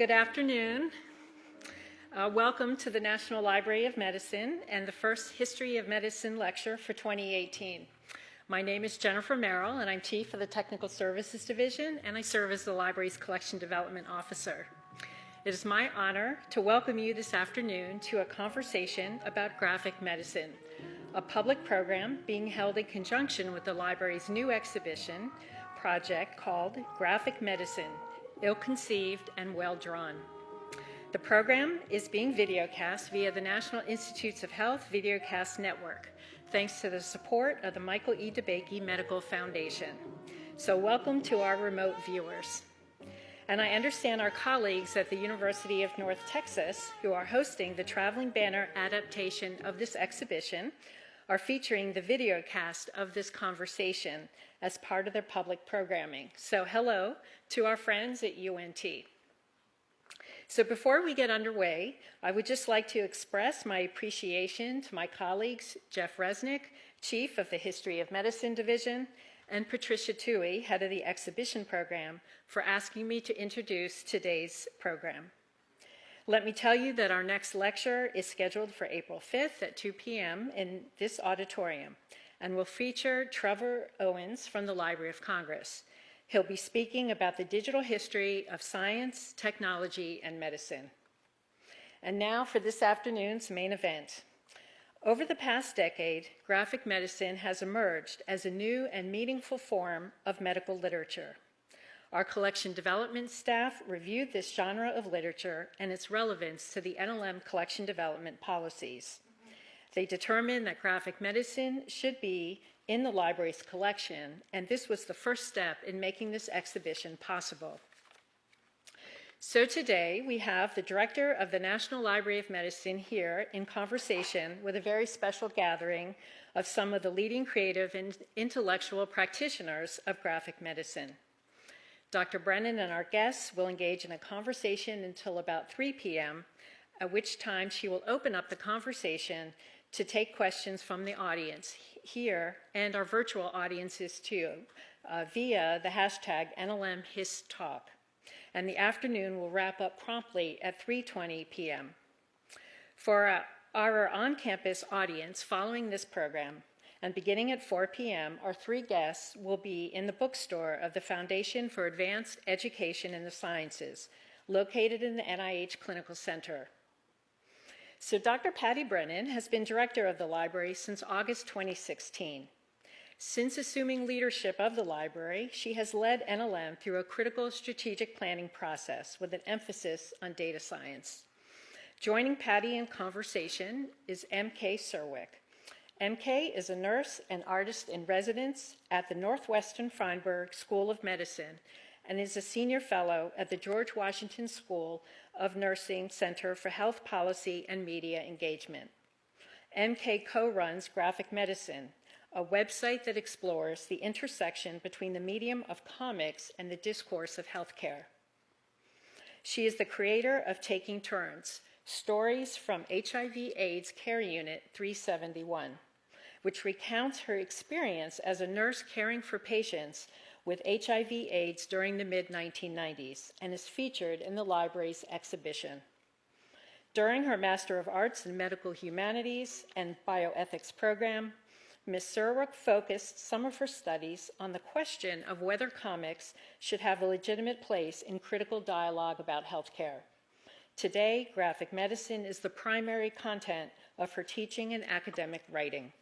Good afternoon. Welcome to the National Library of Medicine and the first History of Medicine lecture for 2018. My name is Jennifer Merrill, and I'm Chief of the Technical Services Division, and I serve as the library's Collection Development Officer. It is my honor to welcome you this afternoon to a conversation about graphic medicine, a public program being held in conjunction with the library's new exhibition project called Graphic Medicine, Ill-Conceived and Well-Drawn. The program is being videocast via the National Institutes of Health Videocast Network, thanks to the support of the Michael E. DeBakey Medical Foundation. So welcome to our remote viewers. And I understand our colleagues at the University of North Texas, who are hosting the traveling banner adaptation of this exhibition, are featuring the videocast of this conversation as part of their public programming. So hello to our friends at UNT. So before we get underway, I would just like to express my appreciation to my colleagues, Jeff Resnick, Chief of the History of Medicine Division, and Patricia Toohey, Head of the Exhibition Program, for asking me to introduce today's program. Let me tell you that our next lecture is scheduled for April 5th at 2 p.m. in this auditorium and will feature Trevor Owens from the Library of Congress. He'll be speaking about the digital history of science, technology, and medicine. And now for this afternoon's main event. Over the past decade, graphic medicine has emerged as a new and meaningful form of medical literature. Our collection development staff reviewed this genre of literature and its relevance to the NLM collection development policies. They determined that graphic medicine should be in the library's collection, and this was the first step in making this exhibition possible. So today, we have the director of the National Library of Medicine here in conversation with a very special gathering of some of the leading creative and intellectual practitioners of graphic medicine. Dr. Brennan and our guests will engage in a conversation until about 3 p.m., at which time she will open up the conversation to take questions from the audience here and our virtual audiences too, via the hashtag NLMHistTalk. And the afternoon will wrap up promptly at 3:20 p.m. For our on-campus audience following this program, and beginning at 4 p.m., our three guests will be in the bookstore of the Foundation for Advanced Education in the Sciences, located in the NIH Clinical Center. So Dr. Patti Brennan has been director of the library since August 2016. Since assuming leadership of the library, she has led NLM through a critical strategic planning process with an emphasis on data science. Joining Patti in conversation is M.K. Czerwiec. M.K. is a nurse and artist in residence at the Northwestern Feinberg School of Medicine and is a senior fellow at the George Washington School of Nursing Center for Health Policy and Media Engagement. M.K. co-runs Graphic Medicine, a website that explores the intersection between the medium of comics and the discourse of healthcare. She is the creator of Taking Turns, Stories from HIV/AIDS Care Unit 371, which recounts her experience as a nurse caring for patients with HIV/AIDS during the mid-1990s and is featured in the library's exhibition. During her Master of Arts in Medical Humanities and Bioethics program, Ms. Czerwiec focused some of her studies on the question of whether comics should have a legitimate place in critical dialogue about healthcare. Today, graphic medicine is the primary content of her teaching and academic writing.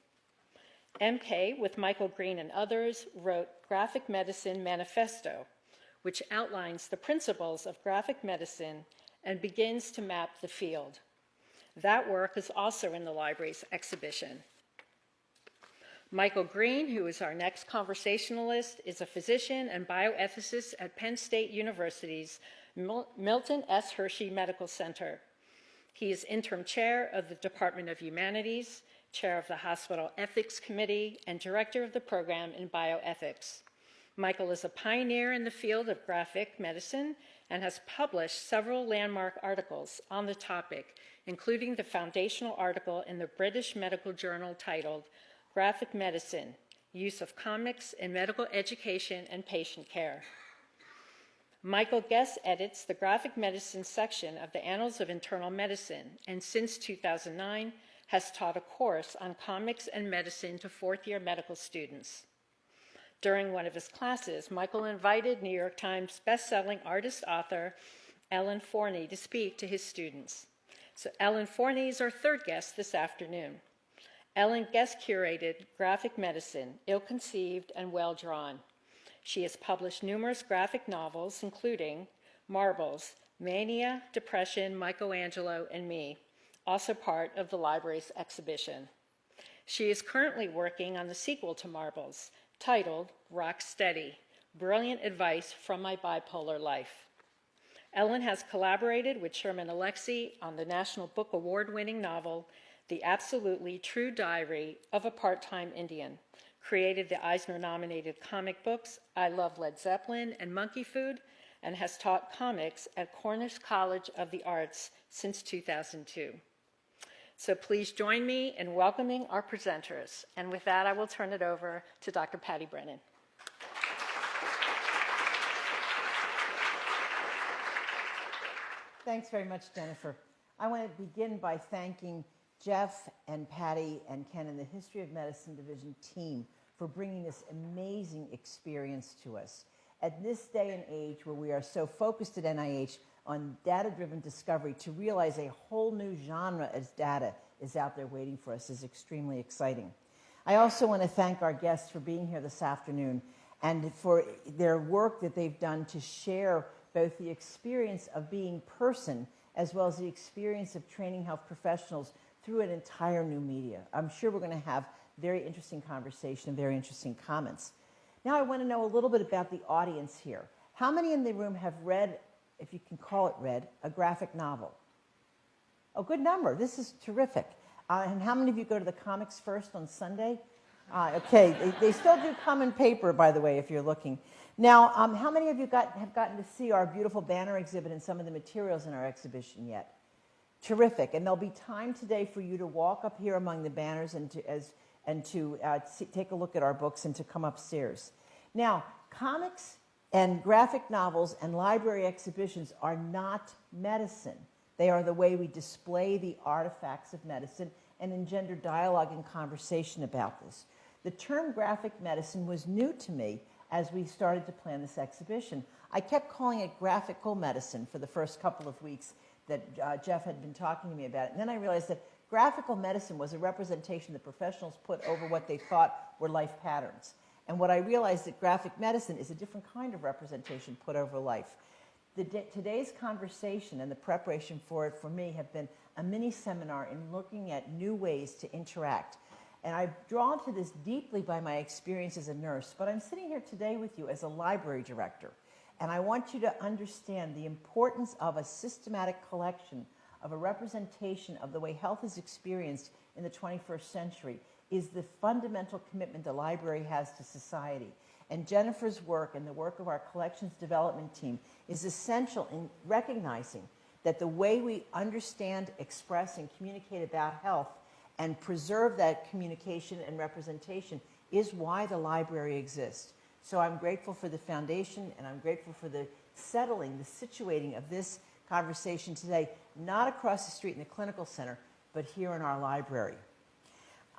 M.K., with Michael Green and others, wrote Graphic Medicine Manifesto, which outlines the principles of graphic medicine and begins to map the field. That work is also in the library's exhibition. Michael Green, who is our next conversationalist, is a physician and bioethicist at Penn State University's Milton S. Hershey Medical Center. He is interim chair of the Department of Humanities, chair of the Hospital Ethics Committee, and director of the program in bioethics. Michael is a pioneer in the field of graphic medicine and has published several landmark articles on the topic, including the foundational article in the British Medical Journal titled Graphic Medicine, Use of Comics in Medical Education and Patient Care. Michael guest edits the Graphic Medicine section of the Annals of Internal Medicine, and since 2009 has taught a course on comics and medicine to fourth-year medical students. During one of his classes, Michael invited New York Times bestselling artist-author Ellen Forney to speak to his students. So Ellen Forney is our third guest this afternoon. Ellen guest curated Graphic Medicine, Ill-Conceived and Well-Drawn. She has published numerous graphic novels, including Marbles, Mania, Depression, Michelangelo, and Me, also part of the library's exhibition. She is currently working on the sequel to Marbles, titled Rock Steady, Brilliant Advice from My Bipolar Life. Ellen has collaborated with Sherman Alexie on the National Book Award-winning novel, The Absolutely True Diary of a Part-Time Indian, created the Eisner-nominated comic books I Love Led Zeppelin and Monkey Food, and has taught comics at Cornish College of the Arts since 2002. So please join me in welcoming our presenters. And with that, I will turn it over to Dr. Patti Brennan. Thanks very much, Jennifer. I want to begin by thanking Jeff and Patti and Ken and the History of Medicine Division team for bringing this amazing experience to us. At this day and age where we are so focused at NIH on data-driven discovery, to realize a whole new genre as data is out there waiting for us is extremely exciting. I also want to thank our guests for being here this afternoon and for their work that they've done to share both the experience of being person as well as the experience of training health professionals through an entire new media. I'm sure we're going to have very interesting conversation and very interesting comments. Now I want to know a little bit about the audience here. How many in the room have read, if you can call it read, a graphic novel? A good number. This is terrific. And how many of you go to the Comics First on Sunday? Okay, they still do come in paper, by the way, if you're looking. Now, how many of you have gotten to see our beautiful banner exhibit and some of the materials in our exhibition yet? Terrific. And there'll be time today for you to walk up here among the banners and to take a look at our books and to come upstairs. Now, comics and graphic novels and library exhibitions are not medicine. They are the way we display the artifacts of medicine and engender dialogue and conversation about this. The term graphic medicine was new to me as we started to plan this exhibition. I kept calling it graphical medicine for the first couple of weeks that Jeff had been talking to me about it. And then I realized that graphical medicine was a representation that professionals put over what they thought were life patterns. And what I realized that graphic medicine is a different kind of representation put over life. Today's conversation and the preparation for it for me have been a mini seminar in looking at new ways to interact. And I'm drawn to this deeply by my experience as a nurse, but I'm sitting here today with you as a library director. And I want you to understand the importance of a systematic collection of a representation of the way health is experienced in the 21st century is the fundamental commitment the library has to society. And Jennifer's work and the work of our collections development team is essential in recognizing that the way we understand, express, and communicate about health and preserve that communication and representation is why the library exists. So I'm grateful for the foundation, and I'm grateful for the settling, the situating of this conversation today, not across the street in the clinical center, but here in our library.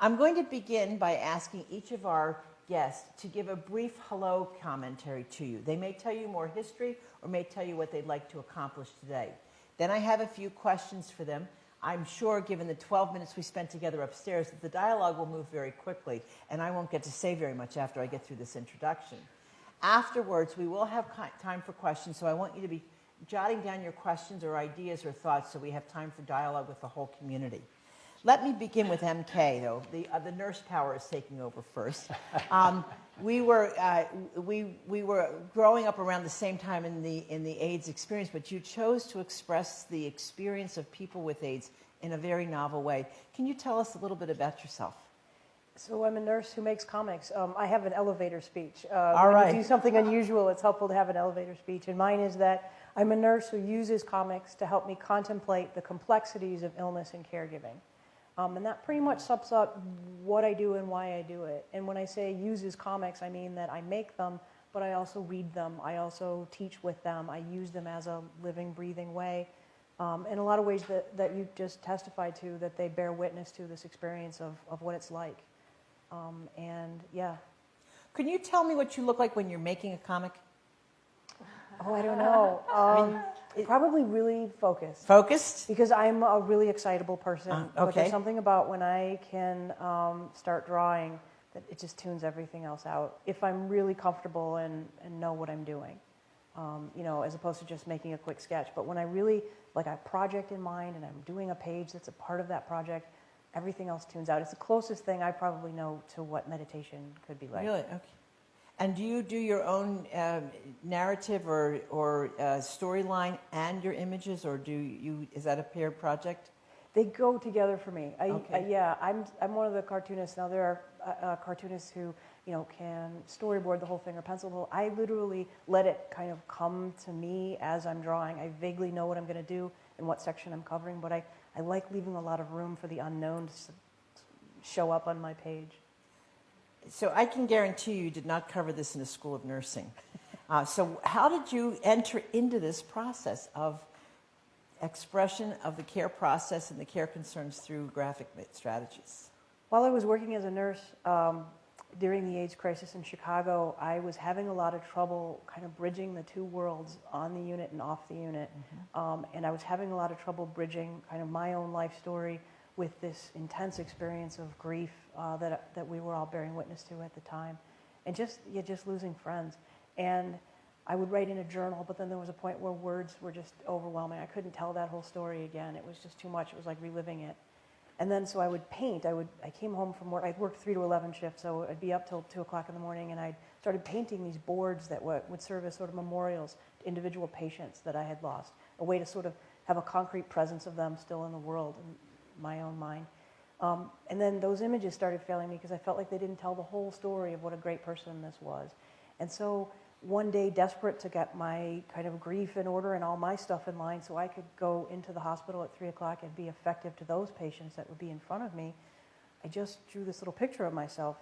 I'm going to begin by asking each of our guests to give a brief hello commentary to you. They may tell you more history or may tell you what they'd like to accomplish today. Then I have a few questions for them. I'm sure, given the 12 minutes we spent together upstairs, that the dialogue will move very quickly, and I won't get to say very much after I get through this introduction. Afterwards, we will have time for questions, so I want you to be jotting down your questions or ideas or thoughts so we have time for dialogue with the whole community. Let me begin with MK, though. The nurse power is taking over first. We were growing up around the same time in the AIDS experience, but you chose to express the experience of people with AIDS in a very novel way. Can you tell us a little bit about yourself? So I'm a nurse who makes comics. I have an elevator speech. All right. When you do something unusual, it's helpful to have an elevator speech. And mine is that I'm a nurse who uses comics to help me contemplate the complexities of illness and caregiving. And that pretty much sums up what I do and why I do it. And when I say uses comics, I mean that I make them, but I also read them. I also teach with them. I use them as a living, breathing way. In a lot of ways that you just testified to, that they bear witness to this experience of what it's like. And yeah. Can you tell me what you look like when you're making a comic? Oh, I don't know. Probably really focused. Focused? Because I'm a really excitable person. But Okay. there's something about when I can start drawing that it just tunes everything else out. If I'm really comfortable and know what I'm doing, as opposed to just making a quick sketch. But when I really, like, a project in mind and I'm doing a page that's a part of that project, everything else tunes out. It's the closest thing I probably know to what meditation could be like. Really? Okay. And do you do your own narrative or storyline and your images, or is that a paired project? They go together for me. Okay. I'm one of the cartoonists. Now there are cartoonists who can storyboard the whole thing or pencil the whole. I literally let it kind of come to me as I'm drawing. I vaguely know what I'm going to do and what section I'm covering, but I like leaving a lot of room for the unknown to show up on my page. So I can guarantee you did not cover this in the School of Nursing. So how did you enter into this process of expression of the care process and the care concerns through graphic strategies? While I was working as a nurse during the AIDS crisis in Chicago, I was having a lot of trouble kind of bridging the two worlds, on the unit and off the unit. Mm-hmm. And I was having a lot of trouble bridging kind of my own life story with this intense experience of grief that we were all bearing witness to at the time, and just losing friends. And I would write in a journal, but then there was a point where words were just overwhelming. I couldn't tell that whole story again. It was just too much. It was like reliving it. And then so I would paint. I came home from work. I'd worked 3 to 11 shifts, so I'd be up till 2 o'clock in the morning, and I started painting these boards that would serve as sort of memorials to individual patients that I had lost, a way to sort of have a concrete presence of them still in the world, in my own mind. And then those images started failing me because I felt like they didn't tell the whole story of what a great person this was. And so one day, desperate to get my kind of grief in order and all my stuff in line so I could go into the hospital at 3 o'clock and be effective to those patients that would be in front of me, I just drew this little picture of myself,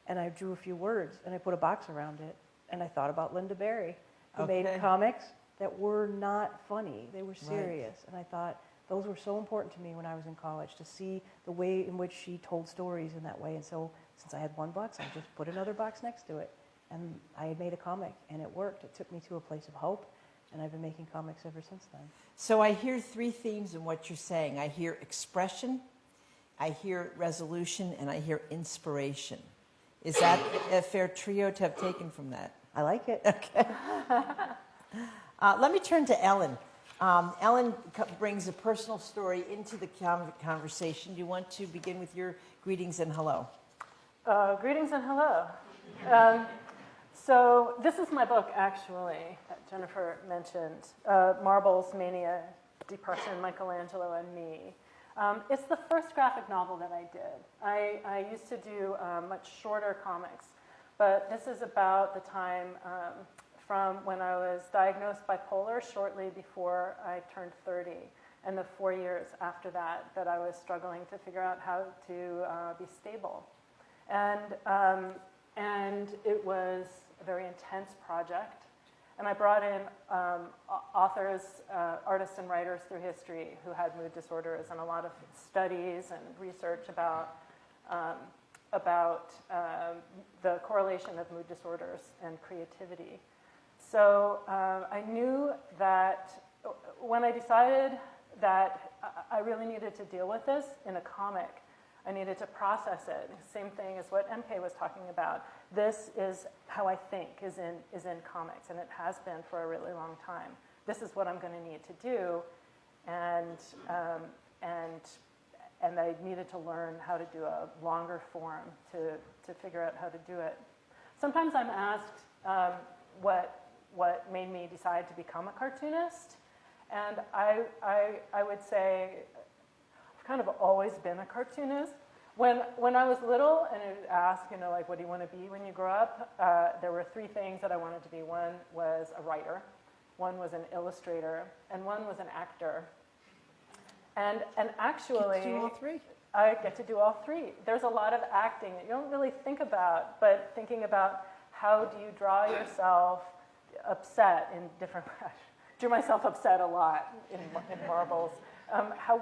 and I drew a few words, and I put a box around it, and I thought about Linda Berry, who made comics that were not funny. They were serious. Right. And I thought, those were so important to me when I was in college, to see the way in which she told stories in that way. And so since I had one box, I just put another box next to it. And I had made a comic, and it worked. It took me to a place of hope, and I've been making comics ever since then. So I hear 3 themes in what you're saying. I hear expression, I hear resolution, and I hear inspiration. Is that a fair trio to have taken from that? I like it. Okay. Let me turn to Ellen. Ellen brings a personal story into the conversation. Do you want to begin with your greetings and hello? Greetings and hello. So this is my book, actually, that Jennifer mentioned, Marbles, Mania, Depression, Michelangelo, and Me. It's the first graphic novel that I did. I used to do much shorter comics, but this is about the time from when I was diagnosed bipolar shortly before I turned 30, and the 4 years after that I was struggling to figure out how to be stable. And it was a very intense project. And I brought in authors, artists and writers through history who had mood disorders, and a lot of studies and research about the correlation of mood disorders and creativity. So I knew that when I decided that I really needed to deal with this in a comic, I needed to process it. Same thing as what MK was talking about. This is how I think is in comics, and it has been for a really long time. This is what I'm going to need to do, and I needed to learn how to do a longer form to figure out how to do it. Sometimes I'm asked what made me decide to become a cartoonist, and I would say I've kind of always been a cartoonist. When I was little and it would ask, like, what do you want to be when you grow up? There were 3 things that I wanted to be. One was a writer, one was an illustrator, and one was an actor. And actually, do all 3? I get to do all 3. There's a lot of acting that you don't really think about, but thinking about how do you draw yourself upset in different drew myself upset a lot in marbles.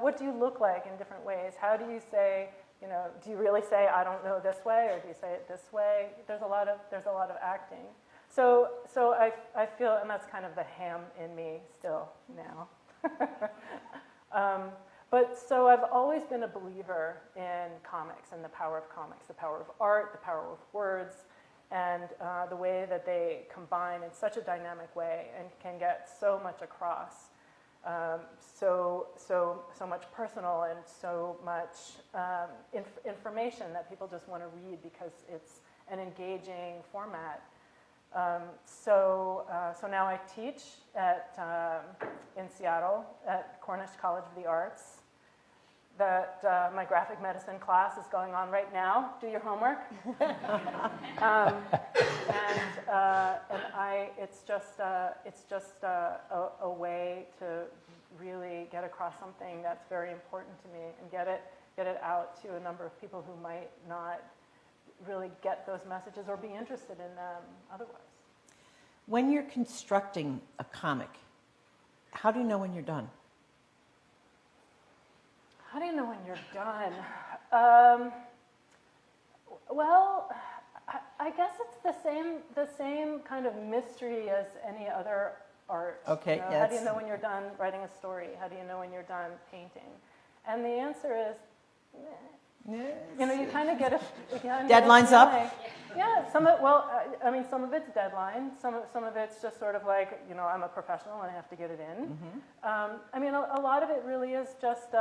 What do you look like in different ways? How do you say, do you really say I don't know this way, or do you say it this way? There's a lot of acting. So I feel, and that's kind of the ham in me still now. But so I've always been a believer in comics and the power of comics, the power of art, the power of words, and the way that they combine in such a dynamic way and can get so much across, so much personal and so much information that people just want to read because it's an engaging format. So now I teach in Seattle at Cornish College of the Arts. That my graphic medicine class is going on right now. Do your homework. It's just a way to really get across something that's very important to me and get it out to a number of people who might not really get those messages or be interested in them otherwise. When you're constructing a comic, how do you know when you're done? How do you know when you're done? Well, I guess it's the same kind of mystery as any other art. Okay. How do you know when you're done writing a story? How do you know when you're done painting? And the answer is, you kind of get a Deadline's up? Yeah, some of it's deadline. Some of it's just sort of like, I'm a professional and I have to get it in. Mm-hmm. A lot of it really is just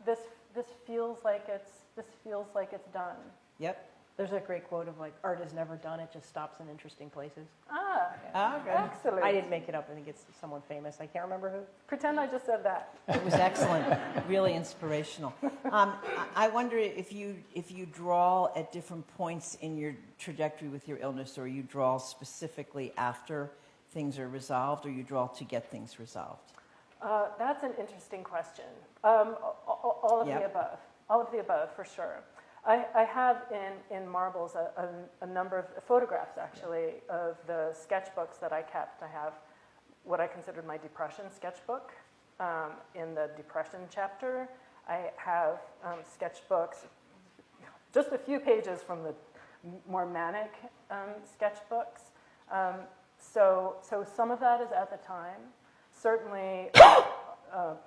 this feels like it's done. Yep. There's a great quote of art is never done, it just stops in interesting places. Okay. Excellent. I didn't make it up, I think it's someone famous. I can't remember who. Pretend I just said that. It was excellent, really inspirational. I wonder if you draw at different points in your trajectory with your illness, or you draw specifically after things are resolved, or you draw to get things resolved. That's an interesting question. All of the above. All of the above, for sure. I have in marbles a number of photographs, actually, of the sketchbooks that I kept. I have what I considered my depression sketchbook in the depression chapter. I have sketchbooks, just a few pages from the more manic sketchbooks. So some of that is at the time. Certainly,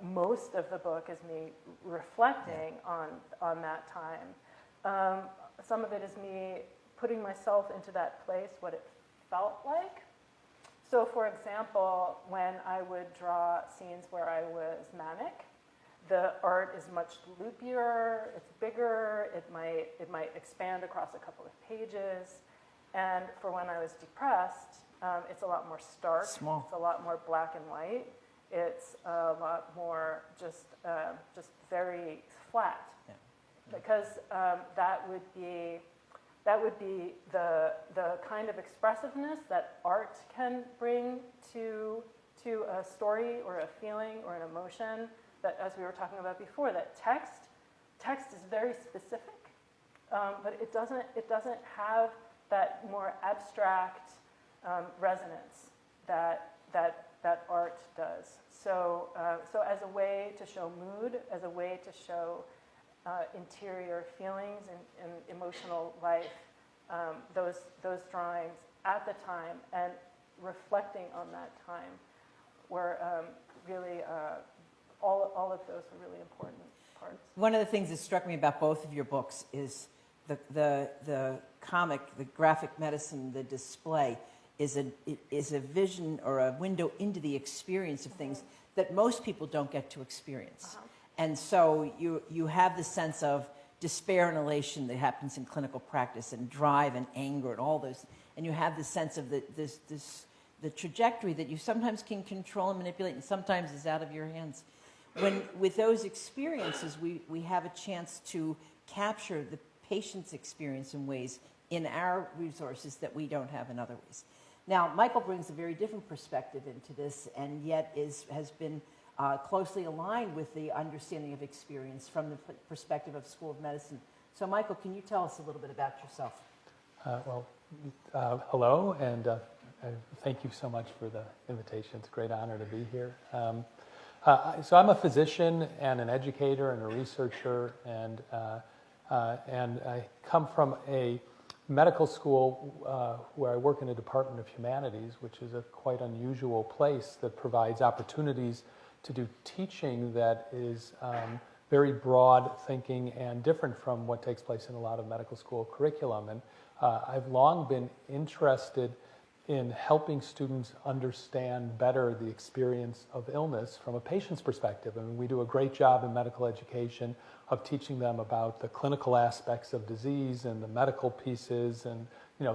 most of the book is me reflecting on that time. Some of it is me putting myself into that place, what it felt like. So, for example, when I would draw scenes where I was manic, the art is much loopier, it's bigger, it might expand across a couple of pages. And for when I was depressed, it's a lot more stark. Small. It's a lot more black and white. It's a lot more just very flat. Yeah. Because that would be the kind of expressiveness that art can bring to a story or a feeling or an emotion that, as we were talking about before, that text is very specific, but it doesn't have that more abstract resonance that art does. So as a way to show mood, as a way to show interior feelings and emotional life, those drawings at the time and reflecting on that time were really all of those were really important parts. One of the things that struck me about both of your books is the comic, the graphic medicine, the display is a vision or a window into the experience of things that most people don't get to experience. And so you have the sense of despair and elation that happens in clinical practice, and drive and anger and all those, and you have the sense of the trajectory that you sometimes can control and manipulate, and sometimes is out of your hands. With those experiences, we have a chance to capture the patient's experience in ways in our resources that we don't have in other ways. Now, Michael brings a very different perspective into this, and yet has been closely aligned with the understanding of experience from the perspective of School of Medicine. So, Michael, can you tell us a little bit about yourself? Well, Hello, and thank you so much for the invitation. It's a great honor to be here. So I'm a physician and an educator and a researcher, and I come from a medical school where I work in a department of humanities, which is a quite unusual place that provides opportunities to do teaching that is very broad thinking and different from what takes place in a lot of medical school curriculum. And I've long been interested in helping students understand better the experience of illness from a patient's perspective. I mean, we do a great job in medical education of teaching them about the clinical aspects of disease and the medical pieces and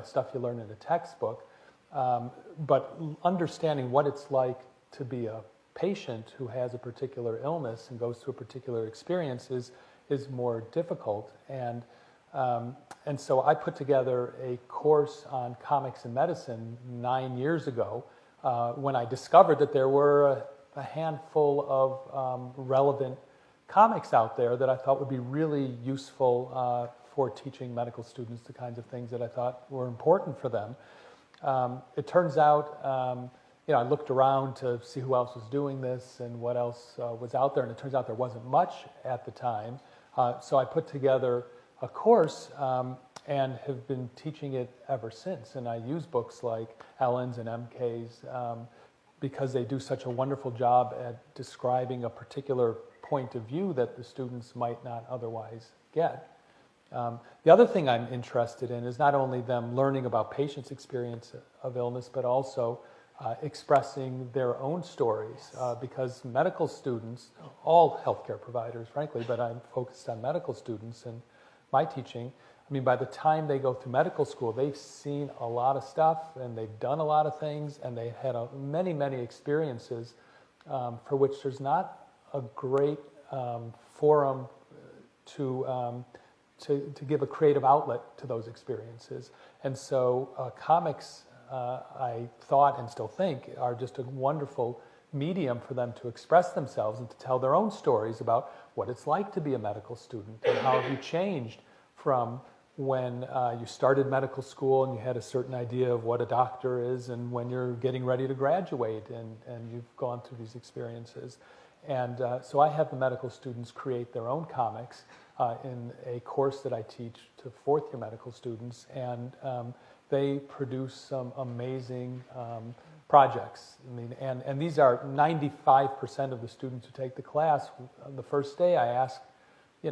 stuff you learn in a textbook. But understanding what it's like to be a patient who has a particular illness and goes through a particular experience is more difficult. And so I put together a course on comics and medicine 9 years ago when I discovered that there were a handful of relevant comics out there that I thought would be really useful for teaching medical students the kinds of things that I thought were important for them. It turns out, I looked around to see who else was doing this and what else was out there, and it turns out there wasn't much at the time. So I put together a course and have been teaching it ever since. And I use books like Ellen's and MK's because they do such a wonderful job at describing a particular point of view that the students might not otherwise get. The other thing I'm interested in is not only them learning about patients' experience of illness, but also expressing their own stories, because medical students, all healthcare providers, frankly, but I'm focused on medical students and my teaching. I mean, by the time they go through medical school, they've seen a lot of stuff and they've done a lot of things and they've had many, many experiences for which there's not a great forum to give a creative outlet to those experiences. And so comics, I thought and still think, are just a wonderful medium for them to express themselves and to tell their own stories about what it's like to be a medical student and how have you changed from when you started medical school and you had a certain idea of what a doctor is and when you're getting ready to graduate and you've gone through these experiences. And so I have the medical students create their own comics in a course that I teach to fourth-year medical students, and they produce some amazing projects. I mean, and these are 95% of the students who take the class. The first day I ask, do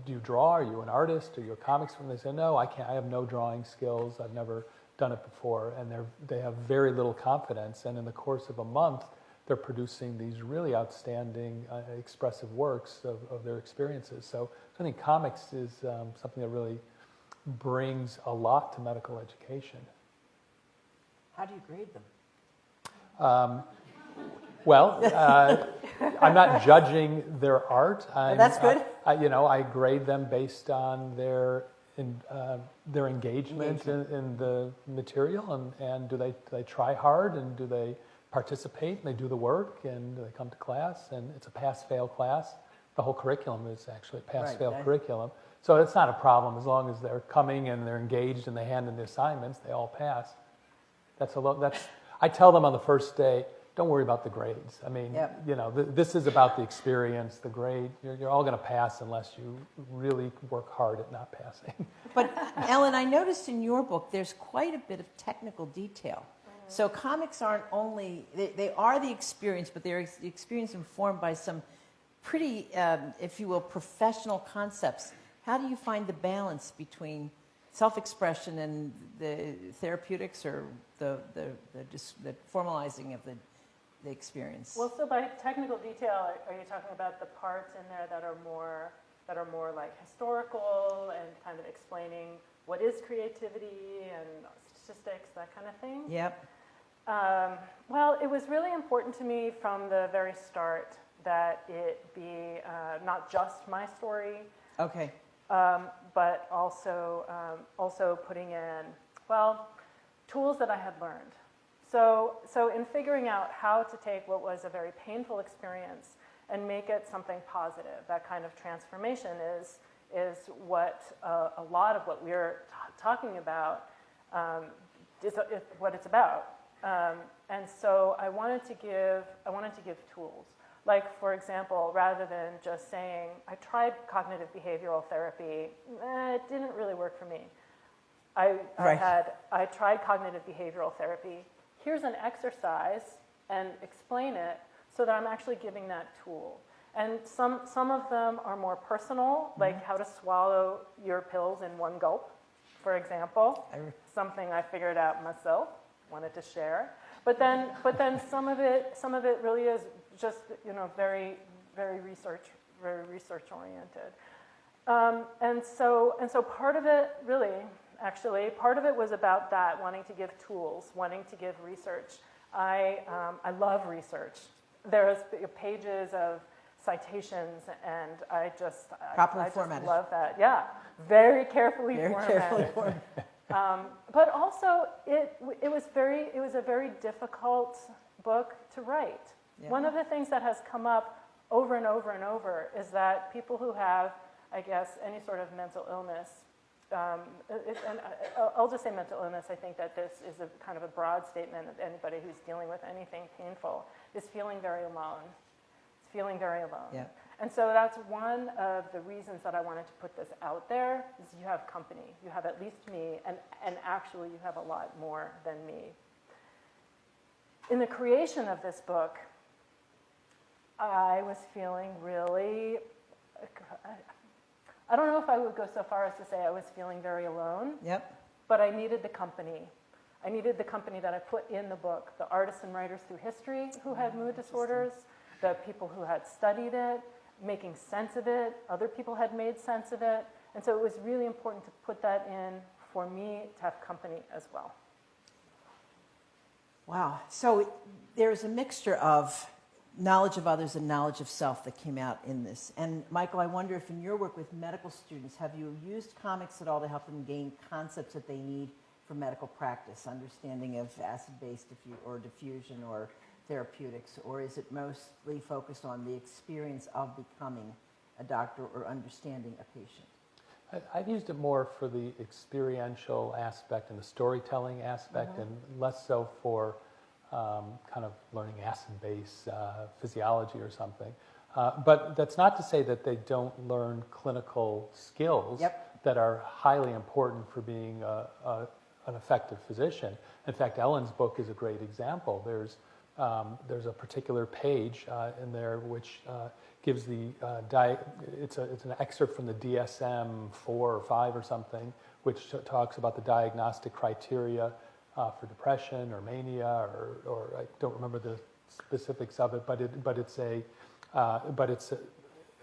you draw? Are you an artist? Are you a comics fan? They say, no, I can't. I have no drawing skills. I've never done it before. And they have very little confidence. And in the course of a month, they're producing these really outstanding, expressive works of their experiences. So I think comics is something that really brings a lot to medical education. How do you grade them? I'm not judging their art. That's good. I grade them based on their engagement in the material, and do they try hard, and do they participate, and they do the work, and do they come to class, and it's a pass-fail class. The whole curriculum is actually a pass-fail curriculum. So it's not a problem as long as they're coming and they're engaged and they hand in the assignments, they all pass. I tell them on the first day, don't worry about the grades. I mean, this is about the experience, the grade. You're all going to pass unless you really work hard at not passing. But Ellen, I noticed in your book there's quite a bit of technical detail. So comics aren't only, they are the experience, but they're the experience informed by some pretty, if you will, professional concepts. How do you find the balance between self-expression and the therapeutics, or the formalizing of the experience? Well, so by technical detail, are you talking about the parts in there that are more like historical and kind of explaining what is creativity and statistics, that kind of thing? Yep. Well, it was really important to me from the very start that it be not just my story. Okay. But also putting in, tools that I had learned. So in figuring out how to take what was a very painful experience and make it something positive, that kind of transformation is what a lot of what we're talking about is what it's about. And so I wanted to give tools. Like, for example, rather than just saying, I tried cognitive behavioral therapy, it didn't really work for me. I tried cognitive behavioral therapy. Here's an exercise, and explain it so that I'm actually giving that tool. And some of them are more personal, like how to swallow your pills in one gulp, for example. Something I figured out myself, wanted to share. But then some of it really is just, very research oriented. And so part of it part of it was about that, wanting to give tools, wanting to give research. I love research. There's pages of citations, and I just love that. Yeah, very carefully formatted. But also, it was a very difficult book to write. Yeah. One of the things that has come up over and over and over is that people who have, I guess, any sort of mental illness, and I'll just say mental illness, I think that this is a kind of a broad statement of anybody who's dealing with anything painful, is feeling very alone. It's feeling very alone. Yeah. And so that's one of the reasons that I wanted to put this out there, is you have company. You have at least me, and actually you have a lot more than me. In the creation of this book, I was feeling really, I don't know if I would go so far as to say I was feeling very alone. Yep. But I needed the company. I needed the company that I put in the book, the artists and writers through history who had mood disorders, the people who had studied it, making sense of it, other people had made sense of it. And so it was really important to put that in for me to have company as well. Wow. So there's a mixture of knowledge of others and knowledge of self that came out in this. And Michael, I wonder if in your work with medical students, have you used comics at all to help them gain concepts that they need for medical practice, understanding of acid-base or diffusion or therapeutics, or is it mostly focused on the experience of becoming a doctor or understanding a patient? I've used it more for the experiential aspect and the storytelling aspect, and less so for kind of learning acid-base physiology or something. But that's not to say that they don't learn clinical skills that are highly important for being an effective physician. In fact, Ellen's book is a great example. There's a particular page in there which gives the it's an excerpt from the DSM-4 or 5 or something, which talks about the diagnostic criteria for depression or mania, or I don't remember the specifics of it, but it's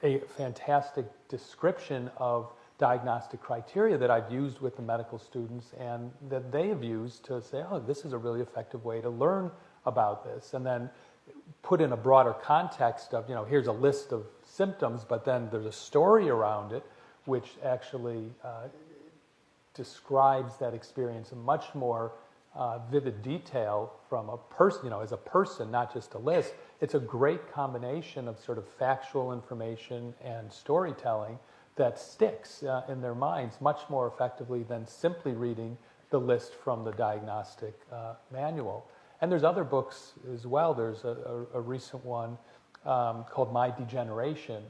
a fantastic description of diagnostic criteria that I've used with the medical students and that they have used to say, oh, this is a really effective way to learn about this, and then put in a broader context of, here's a list of symptoms, but then there's a story around it which actually describes that experience in much more vivid detail from a person, as a person, not just a list. It's a great combination of sort of factual information and storytelling that sticks in their minds much more effectively than simply reading the list from the diagnostic manual. And there's other books as well. There's a recent one called My Degeneration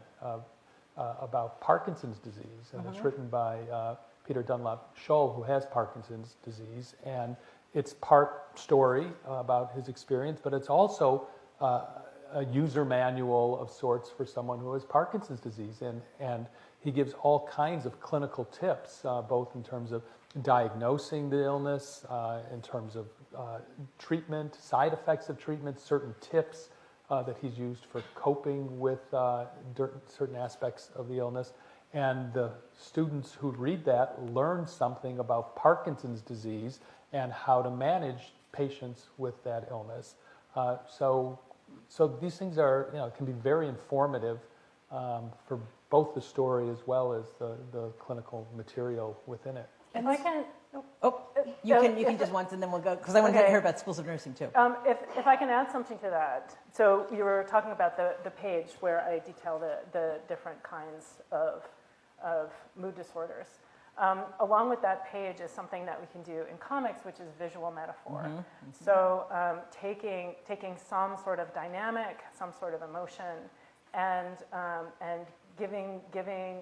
about Parkinson's disease, and it's written by Peter Dunlop Scholl, who has Parkinson's disease, and it's part story about his experience, but it's also a user manual of sorts for someone who has Parkinson's disease, and he gives all kinds of clinical tips, both in terms of diagnosing the illness, in terms of treatment, side effects of treatment, certain tips that he's used for coping with certain aspects of the illness. And the students who read that learn something about Parkinson's disease and how to manage patients with that illness. So these things are, can be very informative for both the story as well as the clinical material within it. If I can, you can just once, and then we'll go, because I want to hear about schools of nursing too. If I can add something to that. So you were talking about the page where I detail the different kinds of mood disorders. Along with that page is something that we can do in comics, which is visual metaphor. So taking some sort of dynamic, some sort of emotion, and giving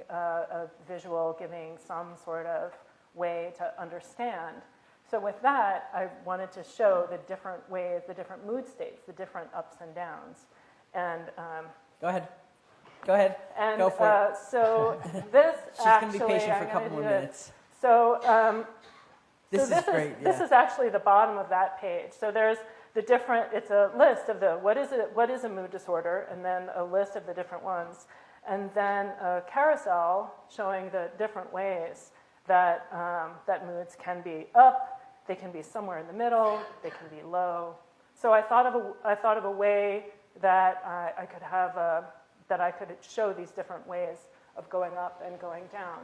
a visual, giving some sort of way to understand. So with that, I wanted to show the different ways, the different mood states, the different ups and downs. And Go ahead. Go ahead. and Go for it. so this She's actually, going to be patient for I'm a couple gonna more do it. minutes. So This so is great. This is actually the bottom of that page. So there's the different. It's a list of the what is a mood disorder, and then a list of the different ones, and then a carousel showing the different ways that that moods can be up. They can be somewhere in the middle. They can be low. So I thought of a way that I could have that I could show these different ways of going up and going down.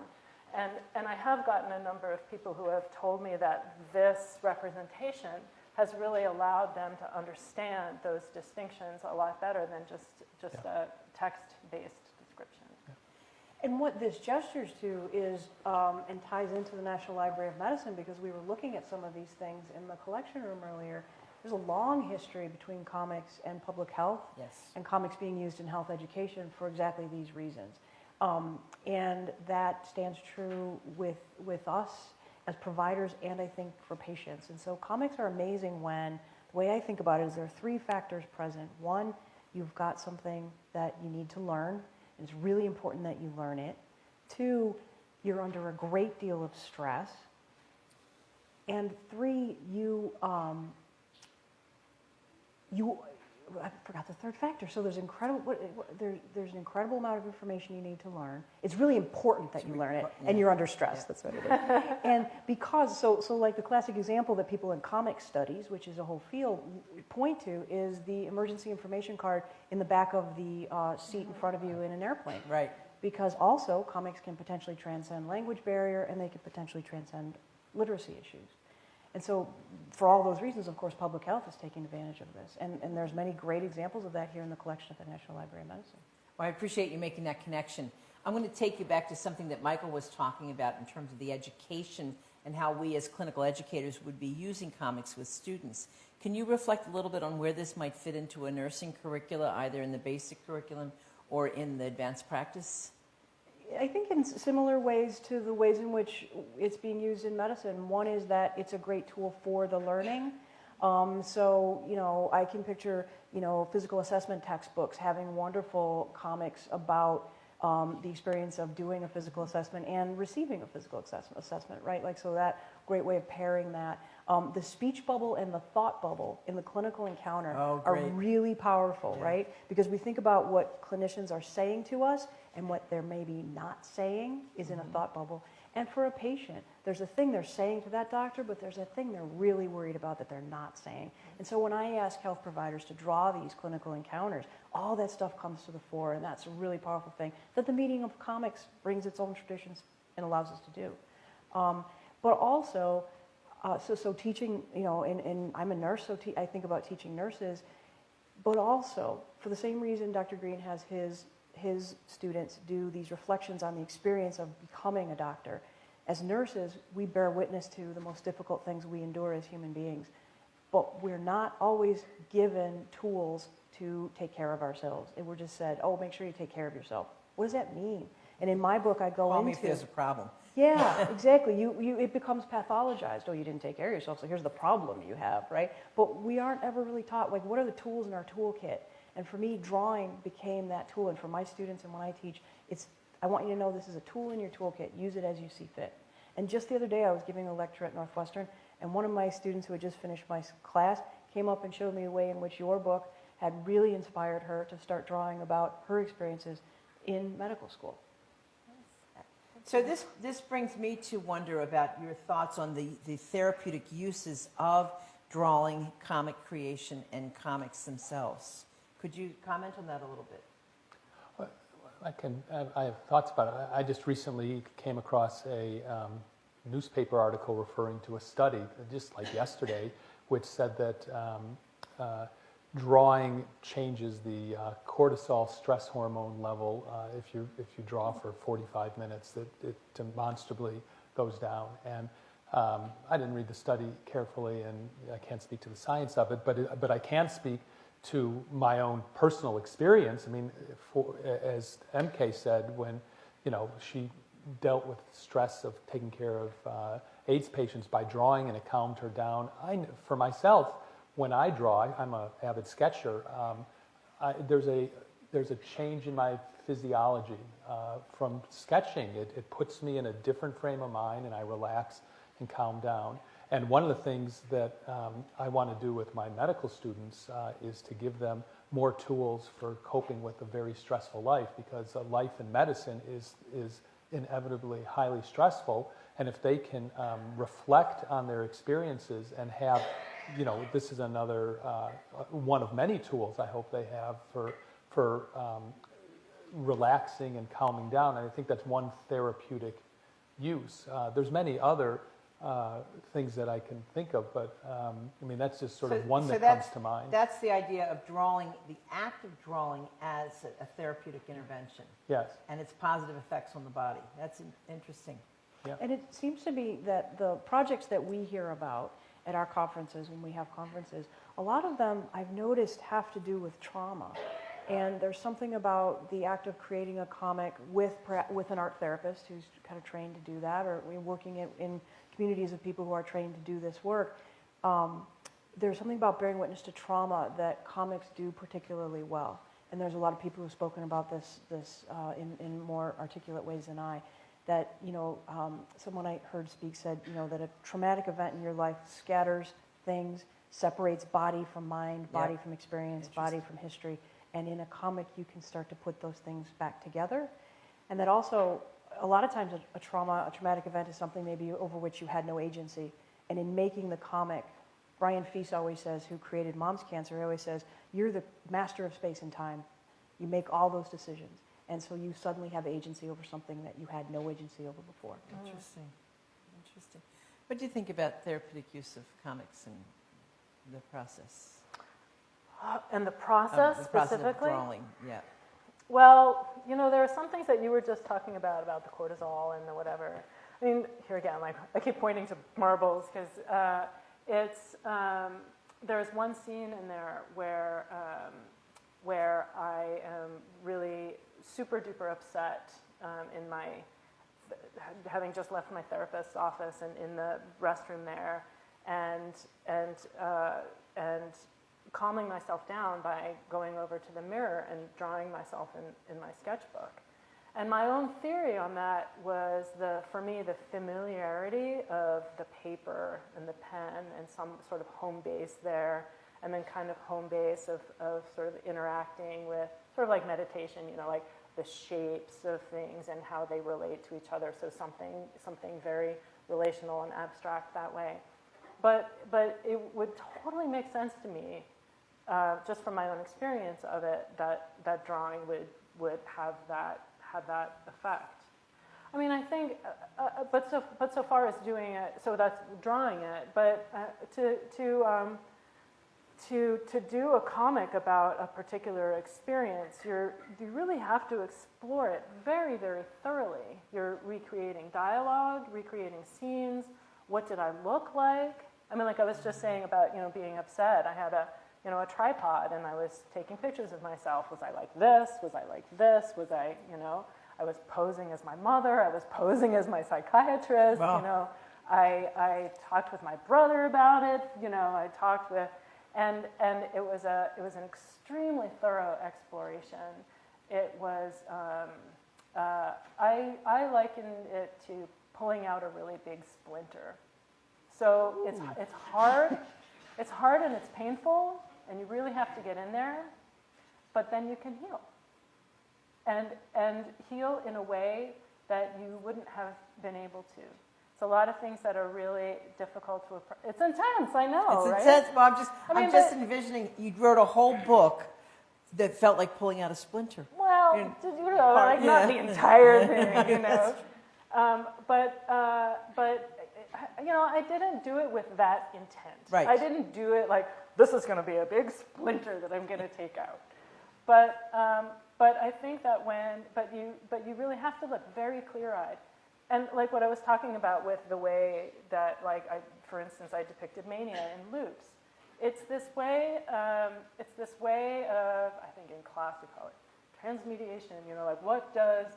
And I have gotten a number of people who have told me that this representation has really allowed them to understand those distinctions a lot better than just a text-based description. And what this gestures to is, and ties into the National Library of Medicine, because we were looking at some of these things in the collection room earlier. There's a long history between comics and public health, Yes. and comics being used in health education for exactly these reasons. And that stands true with us as providers and I think for patients. And so comics are amazing when, the way I think about it is there are three factors present. One, you've got something that you need to learn. It's really important that you learn it. Two, you're under a great deal of stress. And three, I forgot the third factor. So there's there's an incredible amount of information you need to learn. It's really important that you learn it, and you're under stress. Yeah. That's what it is. And because, so like the classic example that people in comics studies, which is a whole field, point to is the emergency information card in the back of the seat in front of you in an airplane. Right. Because also comics can potentially transcend language barrier, and they can potentially transcend literacy issues. And so for all those reasons, of course, public health is taking advantage of this. And there's many great examples of that here in the collection at the National Library of Medicine. Well, I appreciate you making that connection. I'm going to take you back to something that Michael was talking about in terms of the education and how we as clinical educators would be using comics with students. Can you reflect a little bit on where this might fit into a nursing curricula, either in the basic curriculum or in the advanced practice? I think in similar ways to the ways in which it's being used in medicine. One is that it's a great tool for the learning. So, I can picture, physical assessment textbooks having wonderful comics about the experience of doing a physical assessment and receiving a physical assessment, right? Like, so that great way of pairing that. The speech bubble and the thought bubble in the clinical encounter are really powerful, right? Because we think about what clinicians are saying to us and what they're maybe not saying is in a thought bubble. And for a patient, there's a thing they're saying to that doctor, but there's a thing they're really worried about that they're not saying. And so when I ask health providers to draw these clinical encounters, all that stuff comes to the fore, and that's a really powerful thing that the medium of comics brings its own traditions and allows us to do. But also, so teaching, and I'm a nurse, so I think about teaching nurses, but also, for the same reason Dr. Green has his students do these reflections on the experience of becoming a doctor. As nurses, we bear witness to the most difficult things we endure as human beings, but we're not always given tools to take care of ourselves. And we're just said, make sure you take care of yourself. What does that mean? And in my book, I go into... Call me if there's a problem. Yeah, exactly. It becomes pathologized. You didn't take care of yourself, so here's the problem you have, right? But we aren't ever really taught, what are the tools in our toolkit? And for me, drawing became that tool. And for my students and when I teach, I want you to know this is a tool in your toolkit. Use it as you see fit. And just the other day, I was giving a lecture at Northwestern, and one of my students who had just finished my class came up and showed me the way in which your book had really inspired her to start drawing about her experiences in medical school. So this brings me to wonder about your thoughts on the therapeutic uses of drawing, comic creation, and comics themselves. Could you comment on that a little bit? I have thoughts about it. I just recently came across a newspaper article referring to a study, just like yesterday, which said that drawing changes the cortisol stress hormone level if you draw for 45 minutes. That it demonstrably goes down. And I didn't read the study carefully, and I can't speak to the science of it, but I can speak to my own personal experience. I mean, as MK said, when she dealt with stress of taking care of AIDS patients by drawing, and it calmed her down. For myself, when I draw, I'm an avid sketcher. There's a change in my physiology from sketching. It puts me in a different frame of mind, and I relax and calm down. And one of the things that I want to do with my medical students is to give them more tools for coping with a very stressful life, because life in medicine is inevitably highly stressful. And if they can reflect on their experiences and have, this is another one of many tools I hope they have for relaxing and calming down. And I think that's one therapeutic use. There's many other things that I can think of, but I mean, that's just sort of one that comes to mind. That's the idea of drawing, the act of drawing as a therapeutic intervention. Yes. And its positive effects on the body. That's interesting. Yeah. And it seems to be that the projects that we hear about at our conferences, when we have conferences, a lot of them I've noticed have to do with trauma. And there's something about the act of creating a comic with an art therapist who's kind of trained to do that, or working in communities of people who are trained to do this work. There's something about bearing witness to trauma that comics do particularly well. And there's a lot of people who've spoken about this in more articulate ways than I. That, someone I heard speak said, that a traumatic event in your life scatters things, separates body from mind, body from experience, body from history. And in a comic, you can start to put those things back together. And that also, a lot of times a traumatic event is something maybe over which you had no agency. And in making the comic, Brian Feast always says, who created Mom's Cancer, he always says, you're the master of space and time. You make all those decisions. And so you suddenly have agency over something that you had no agency over before. Interesting. Interesting. What do you think about therapeutic use of comics and the process? And the process the process specifically? of drawing, yeah. Well, there are some things that you were just talking about the cortisol and the whatever. I mean, here again, I keep pointing to marbles because there's one scene in there where I am really super duper upset in having just left my therapist's office and in the restroom there, and calming myself down by going over to the mirror and drawing myself in my sketchbook. And my own theory on that was, for me, the familiarity of the paper and the pen and some sort of home base there, and then kind of home base of sort of interacting with, sort of like meditation, like the shapes of things and how they relate to each other. So something very relational and abstract that way. But it would totally make sense to me, just from my own experience of it, that drawing would have that effect. I mean, I think, but so far as doing it, so that's drawing it. But to do a comic about a particular experience, you really have to explore it very, very thoroughly. You're recreating dialogue, recreating scenes. What did I look like? I mean, like I was just saying about being upset. I had a tripod, and I was taking pictures of myself. Was I like this? Was I like this? Was I, I was posing as my mother. I was posing as my psychiatrist. Wow. I talked with my brother about it. I talked with, and it was an extremely thorough exploration. It was, I liken it to pulling out a really big splinter. So it's hard. It's hard and it's painful, and you really have to get in there, but then you can heal. And heal in a way that you wouldn't have been able to. It's a lot of things that are really difficult to approach. It's intense, I know, It's right? intense. Well, I'm just envisioning, you wrote a whole book that felt like pulling out a splinter. Well, Yeah. not the entire thing, But I didn't do it with that intent. Right. I didn't do it like, this is going to be a big splinter that I'm going to take out. But I think that but you really have to look very clear-eyed. And like what I was talking about with the way that, like, for instance, I depicted mania in loops. It's this way of, I think in class we call it transmediation. You know, like what does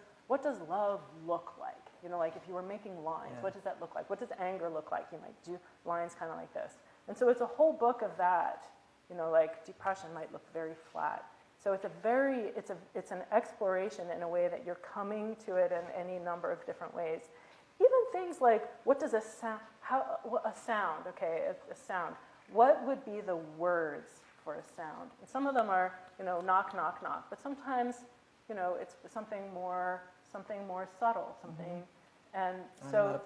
love look like? You know, like if you were making lines, what does that look like? What does anger look like? You might do lines kind of like this. And so it's a whole book of that. You know, like depression might look very flat. So it's an exploration in a way that you're coming to it in any number of different ways. Even things like, what does a sound, a sound. What would be the words for a sound? And some of them are, you know, knock, knock, knock. But sometimes, you know, it's something more subtle, something. And so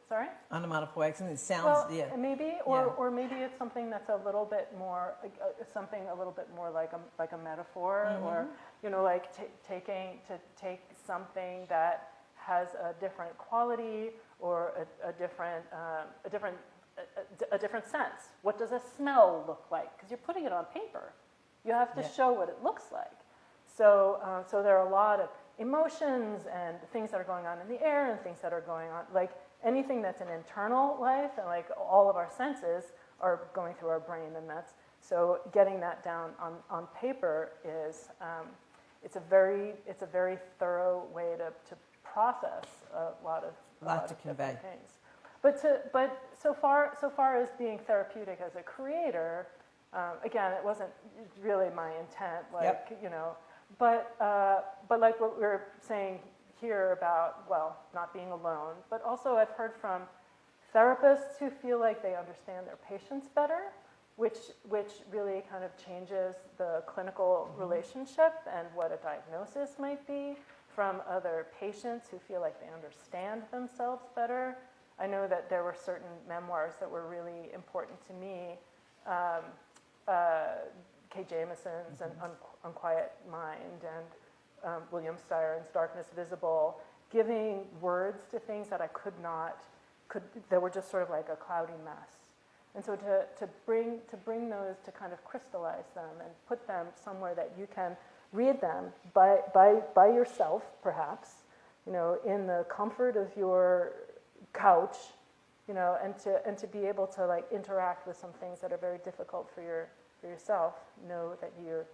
sorry? Onomatopoeic, something that sounds, well, maybe, or maybe it's something that's a little bit more, something a little bit more like a metaphor, or, you know, like take something that has a different quality or a different sense. What does a smell look like? Because you're putting it on paper. You have to show what it looks like. So there are a lot of emotions and things that are going on in the air and things that are going on, like anything that's an internal life, and like all of our senses are going through our brain, and that's, so getting that down on paper is, it's a very thorough way to process a lot of different things. But so far as being therapeutic as a creator, again, it wasn't really my intent, like, you know, but like what we were saying here about, well, not being alone, but also I've heard from therapists who feel like they understand their patients better, which really kind of changes the clinical relationship and what a diagnosis might be, from other patients who feel like they understand themselves better. I know that there were certain memoirs that were really important to me, Kay Jamison's and Unquiet Mind, and William Styron's Darkness Visible, giving words to things that I that were just sort of like a cloudy mess. And so to bring those, to kind of crystallize them and put them somewhere that you can read them by yourself, perhaps, you know, in the comfort of your couch, you know, and to be able to like interact with some things that are very difficult for yourself. Know that you're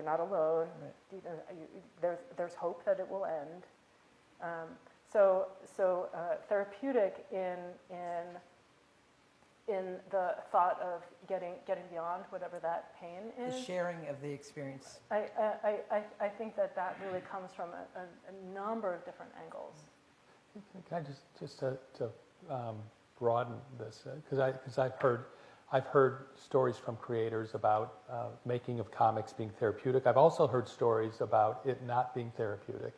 not alone. Right. There's hope that it will end. So therapeutic in the thought of getting beyond whatever that pain is. The sharing of the experience. I think that really comes from a number of different angles. Can I just to broaden this, because I've heard stories from creators about making of comics being therapeutic. I've also heard stories about it not being therapeutic,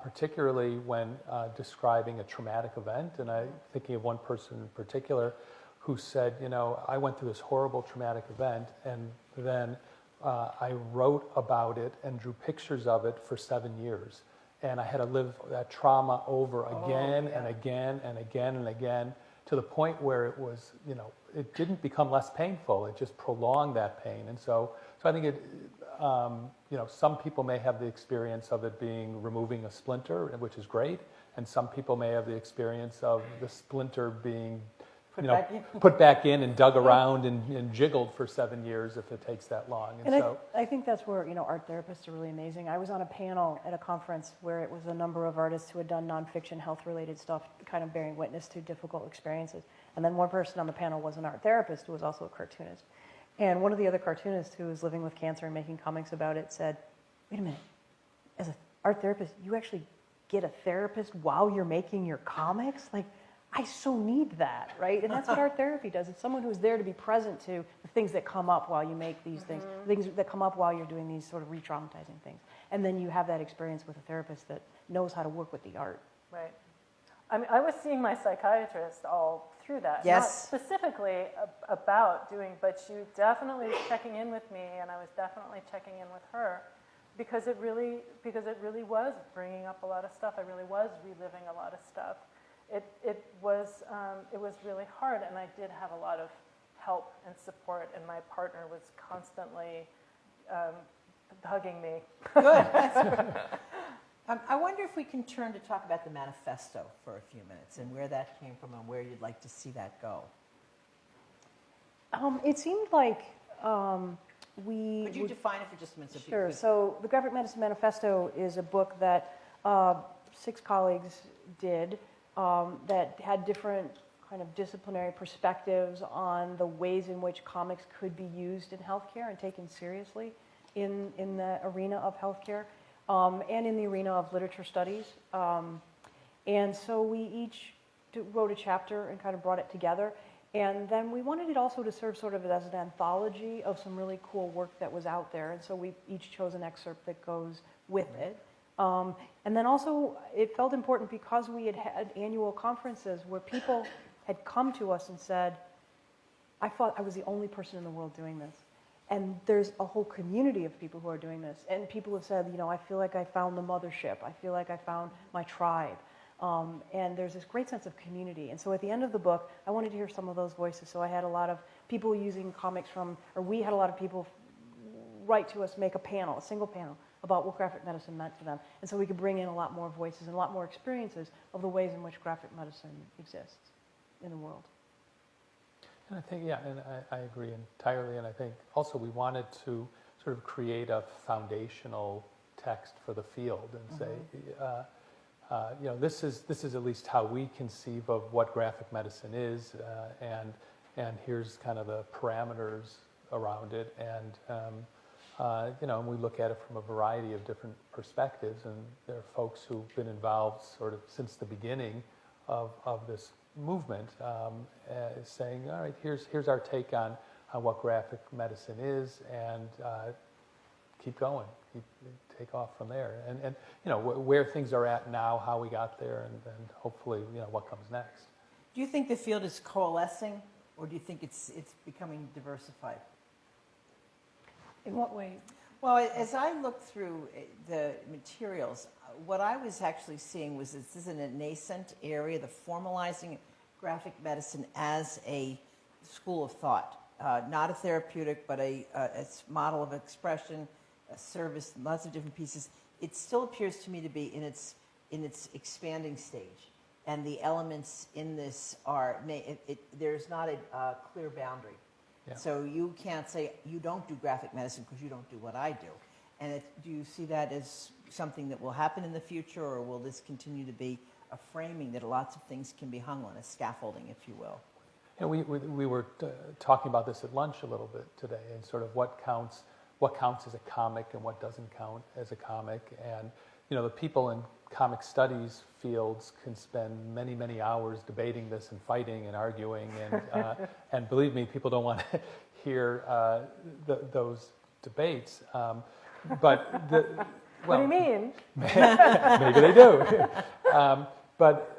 particularly when describing a traumatic event. And I'm thinking of one person in particular who said, you know, I went through this horrible traumatic event, and then I wrote about it and drew pictures of it for 7 years. And I had to live that trauma over again and again and again and again, to the point where it was, you know, it didn't become less painful. It just prolonged that pain. And so I think it, you know, some people may have the experience of it being removing a splinter, which is great. And some people may have the experience of the splinter being put back in and dug around and jiggled for 7 years if it takes that long. And so I think that's where, you know, art therapists are really amazing. I was on a panel at a conference where it was a number of artists who had done nonfiction health-related stuff, kind of bearing witness to difficult experiences. And then one person on the panel was an art therapist who was also a cartoonist. And one of the other cartoonists who was living with cancer and making comics about it said, wait a minute, as an art therapist, you actually get a therapist while you're making your comics? Like, I so need that, right? And that's what art therapy does. It's someone who's there to be present to the things that come up while you make these things that come up while you're doing these sort of re-traumatizing things. And then you have that experience with a therapist that knows how to work with the art. Right. I mean, I was seeing my psychiatrist all through that. Yes. Not specifically about doing, but she definitely was checking in with me, and I was definitely checking in with her, because it really was bringing up a lot of stuff. I really was reliving a lot of stuff. It was really hard, and I did have a lot of help and support, and my partner was constantly hugging me. Good. I wonder if we can turn to talk about the manifesto for a few minutes and where that came from and where you'd like to see that go. It seemed like Could you define it for just a minute? Sure. So the Graphic Medicine Manifesto is a book that 6 colleagues did that had different kind of disciplinary perspectives on the ways in which comics could be used in healthcare and taken seriously in the arena of healthcare and in the arena of literature studies. And so we each wrote a chapter and kind of brought it together. And then we wanted it also to serve sort of as an anthology of some really cool work that was out there. And so we each chose an excerpt that goes with it. And then also it felt important because we had had annual conferences where people had come to us and said, I thought I was the only person in the world doing this. And there's a whole community of people who are doing this. And people have said, you know, I feel like I found the mothership. I feel like I found my tribe. And there's this great sense of community. And so at the end of the book, I wanted to hear some of those voices. So I had a lot of people using comics we had a lot of people write to us, make a single panel, about what graphic medicine meant to them. And so we could bring in a lot more voices and a lot more experiences of the ways in which graphic medicine exists in the world. And I think, and I agree entirely. And I think also we wanted to sort of create a foundational text for the field and say, this is at least how we conceive of what graphic medicine is, and here's kind of the parameters around it, and we look at it from a variety of different perspectives, and there are folks who've been involved sort of since the beginning of this movement, saying, all right, here's our take on what graphic medicine is, and keep going. Take off from there, and where things are at now, how we got there, and hopefully what comes next. Do you think the field is coalescing, or do you think it's becoming diversified? In what way? Well, as I looked through the materials, what I was actually seeing was this is in a nascent area, the formalizing graphic medicine as a school of thought, not a therapeutic, but a model of expression, a service, lots of different pieces. It still appears to me to be in its expanding stage, and the elements in this are there's not a clear boundary. Yeah. So you can't say you don't do graphic medicine because you don't do what I do. And do you see that as something that will happen in the future, or will this continue to be a framing that lots of things can be hung on, a scaffolding, if you will? We were talking about this at lunch a little bit today, and sort of what counts as a comic and what doesn't count as a comic. And the people in comic studies fields can spend many, many hours debating this and fighting and arguing, and and believe me, people don't want to hear those debates. But what do you mean? Maybe they do. But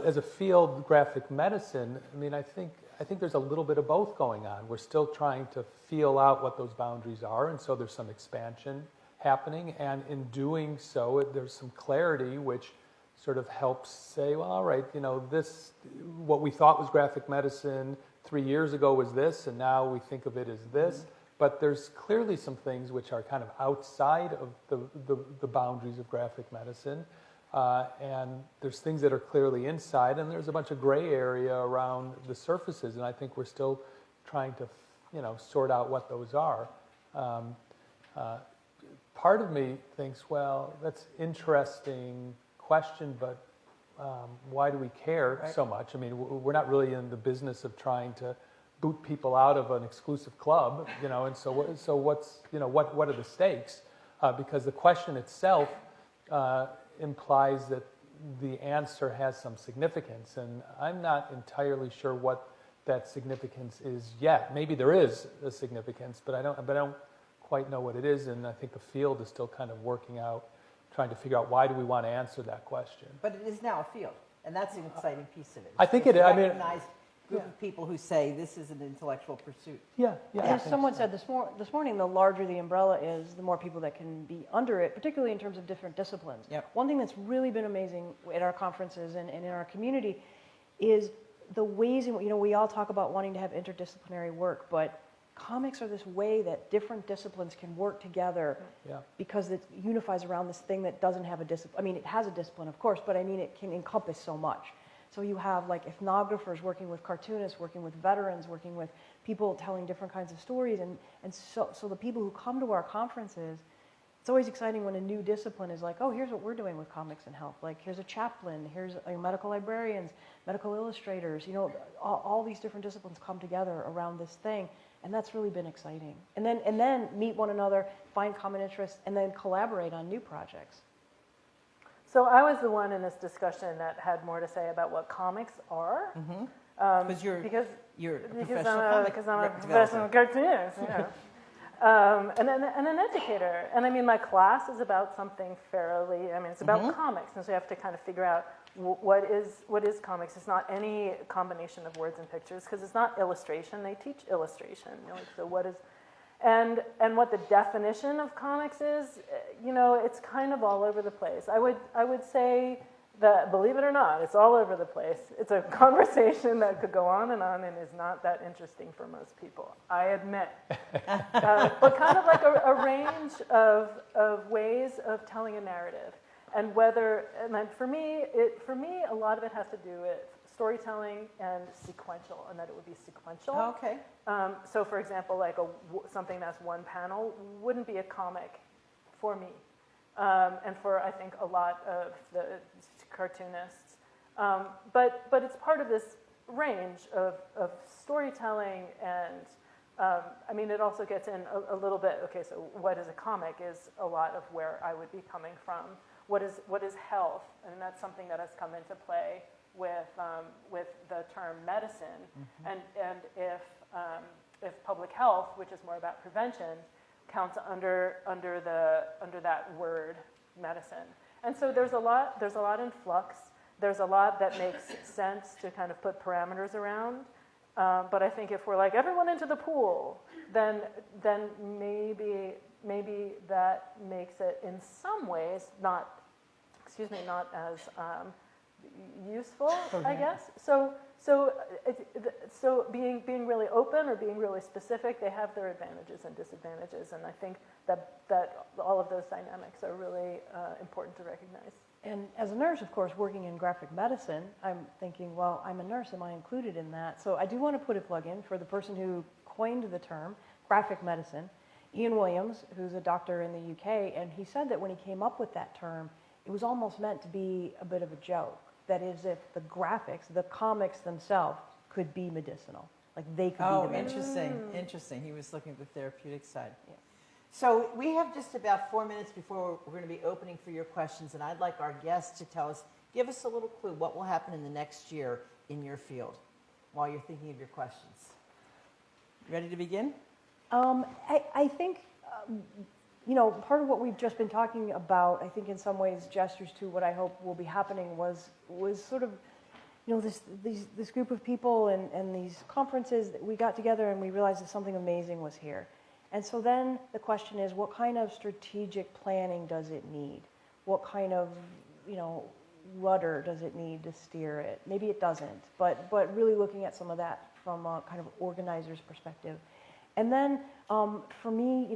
as a field, graphic medicine, I mean, I think there's a little bit of both going on. We're still trying to feel out what those boundaries are, and so there's some expansion happening, and in doing so, there's some clarity, which sort of helps say, well, all right, this, what we thought was graphic medicine 3 years ago was this, and now we think of it as this. Mm-hmm. But there's clearly some things which are kind of outside of the boundaries of graphic medicine. And there's things that are clearly inside, and there's a bunch of gray area around the surfaces, and I think we're still trying to, sort out what those are. Part of me thinks, well, that's interesting question, but why do we care so much? I mean, we're not really in the business of trying to boot people out of an exclusive club, and so what's, what are the stakes? Because the question itself implies that the answer has some significance, and I'm not entirely sure what that significance is yet. Maybe there is a significance, but I don't quite know what it is, and I think the field is still kind of working out, trying to figure out why do we want to answer that question. But it is now a field, and that's an exciting piece of it. I think it is. I mean, group of people who say this is an intellectual pursuit. Yeah. As someone said this morning, the larger the umbrella is, the more people that can be under it, particularly in terms of different disciplines. Yep. One thing that's really been amazing at our conferences and in our community is the ways in which, we all talk about wanting to have interdisciplinary work, but comics are this way that different disciplines can work together Yeah. because it unifies around this thing that doesn't have a discipline. I mean, it has a discipline, of course, but I mean, it can encompass so much. So you have like ethnographers working with cartoonists, working with veterans, working with people telling different kinds of stories. And so the people who come to our conferences, it's always exciting when a new discipline is like, oh, here's what we're doing with comics and health. Like, here's a chaplain, here's medical librarians, medical illustrators. You know, all these different disciplines come together around this thing. And that's really been exciting. And then meet one another, find common interests, and then collaborate on new projects. So I was the one in this discussion that had more to say about what comics are. Because you're a professional comic because I'm a developer. professional cartoonist, you know. And an educator. And I mean, my class is about something fairly, I mean, it's about comics. And so you have to kind of figure out what is comics. It's not any combination of words and pictures, because it's not illustration. They teach illustration. You know, like, so what is, and what the definition of comics is, you know, it's kind of all over the place. I would say that, believe it or not, it's all over the place. It's a conversation that could go on and is not that interesting for most people, I admit. But kind of like a range of ways of telling a narrative. And then for me, a lot of it has to do with storytelling and sequential, and that it would be sequential. Okay. So, for example, like something that's one panel wouldn't be a comic for me, and for I think a lot of the cartoonists. But it's part of this range of storytelling, and I mean, it also gets in a little bit. Okay, so what is a comic is a lot of where I would be coming from. What is health? And that's something that has come into play with the term medicine. And if public health, which is more about prevention, counts under that word medicine. And so there's a lot in flux. There's a lot that makes sense to kind of put parameters around. But I think if we're like everyone into the pool, then maybe that makes it in some ways not as useful, I guess. So being really open or being really specific, they have their advantages and disadvantages, and I think that all of those dynamics are really important to recognize. And as a nurse, of course, working in graphic medicine, I'm thinking, well, I'm a nurse, am I included in that? So I do want to put a plug in for the person who coined the term, graphic medicine, Ian Williams, who's a doctor in the UK, and he said that when he came up with that term, it was almost meant to be a bit of a joke. That is, if the graphics, the comics themselves could be medicinal. Like they could be the medicine. Interesting. He was looking at the therapeutic side. Yeah. So we have just about 4 minutes before we're going to be opening for your questions, and I'd like our guests to give us a little clue what will happen in the next year in your field while you're thinking of your questions. Ready to begin? I think, part of what we've just been talking about, I think in some ways gestures to what I hope will be happening was sort of, this group of people and these conferences that we got together and we realized that something amazing was here. And so then the question is, what kind of strategic planning does it need? What kind of, rudder does it need to steer it? Maybe it doesn't, but really looking at some of that from a kind of organizer's perspective. And then for me,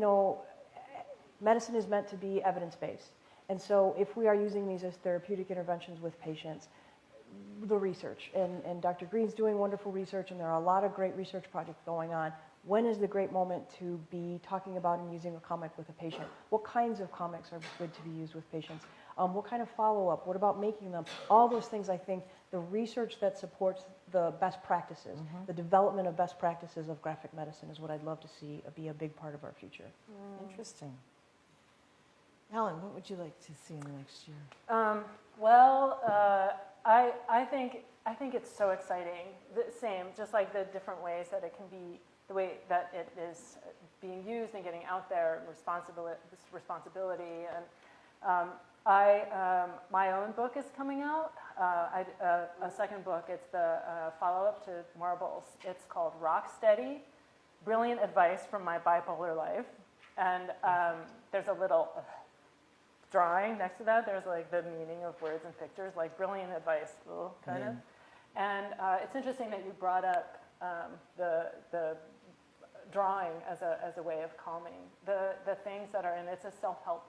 medicine is meant to be evidence-based. And so if we are using these as therapeutic interventions with patients, the research, and Dr. Green's doing wonderful research, and there are a lot of great research projects going on. When is the great moment to be talking about and using a comic with a patient? What kinds of comics are good to be used with patients? What kind of follow-up? What about making them? All those things, I think, the research that supports the best practices, the development of best practices of graphic medicine is what I'd love to see be a big part of our future. Interesting. Ellen, what would you like to see in the next year? I think it's so exciting. Just like the different ways that it can be, the way that it is being used and getting out there, responsibility. And my own book is coming out. A second book. It's the follow-up to Marbles. It's called Rock Steady: Brilliant Advice from My Bipolar Life. And there's a little drawing next to that. There's like the meaning of words and pictures, like brilliant advice, kind of. And it's interesting that you brought up the drawing as a way of calming. The things that are in it's a self-help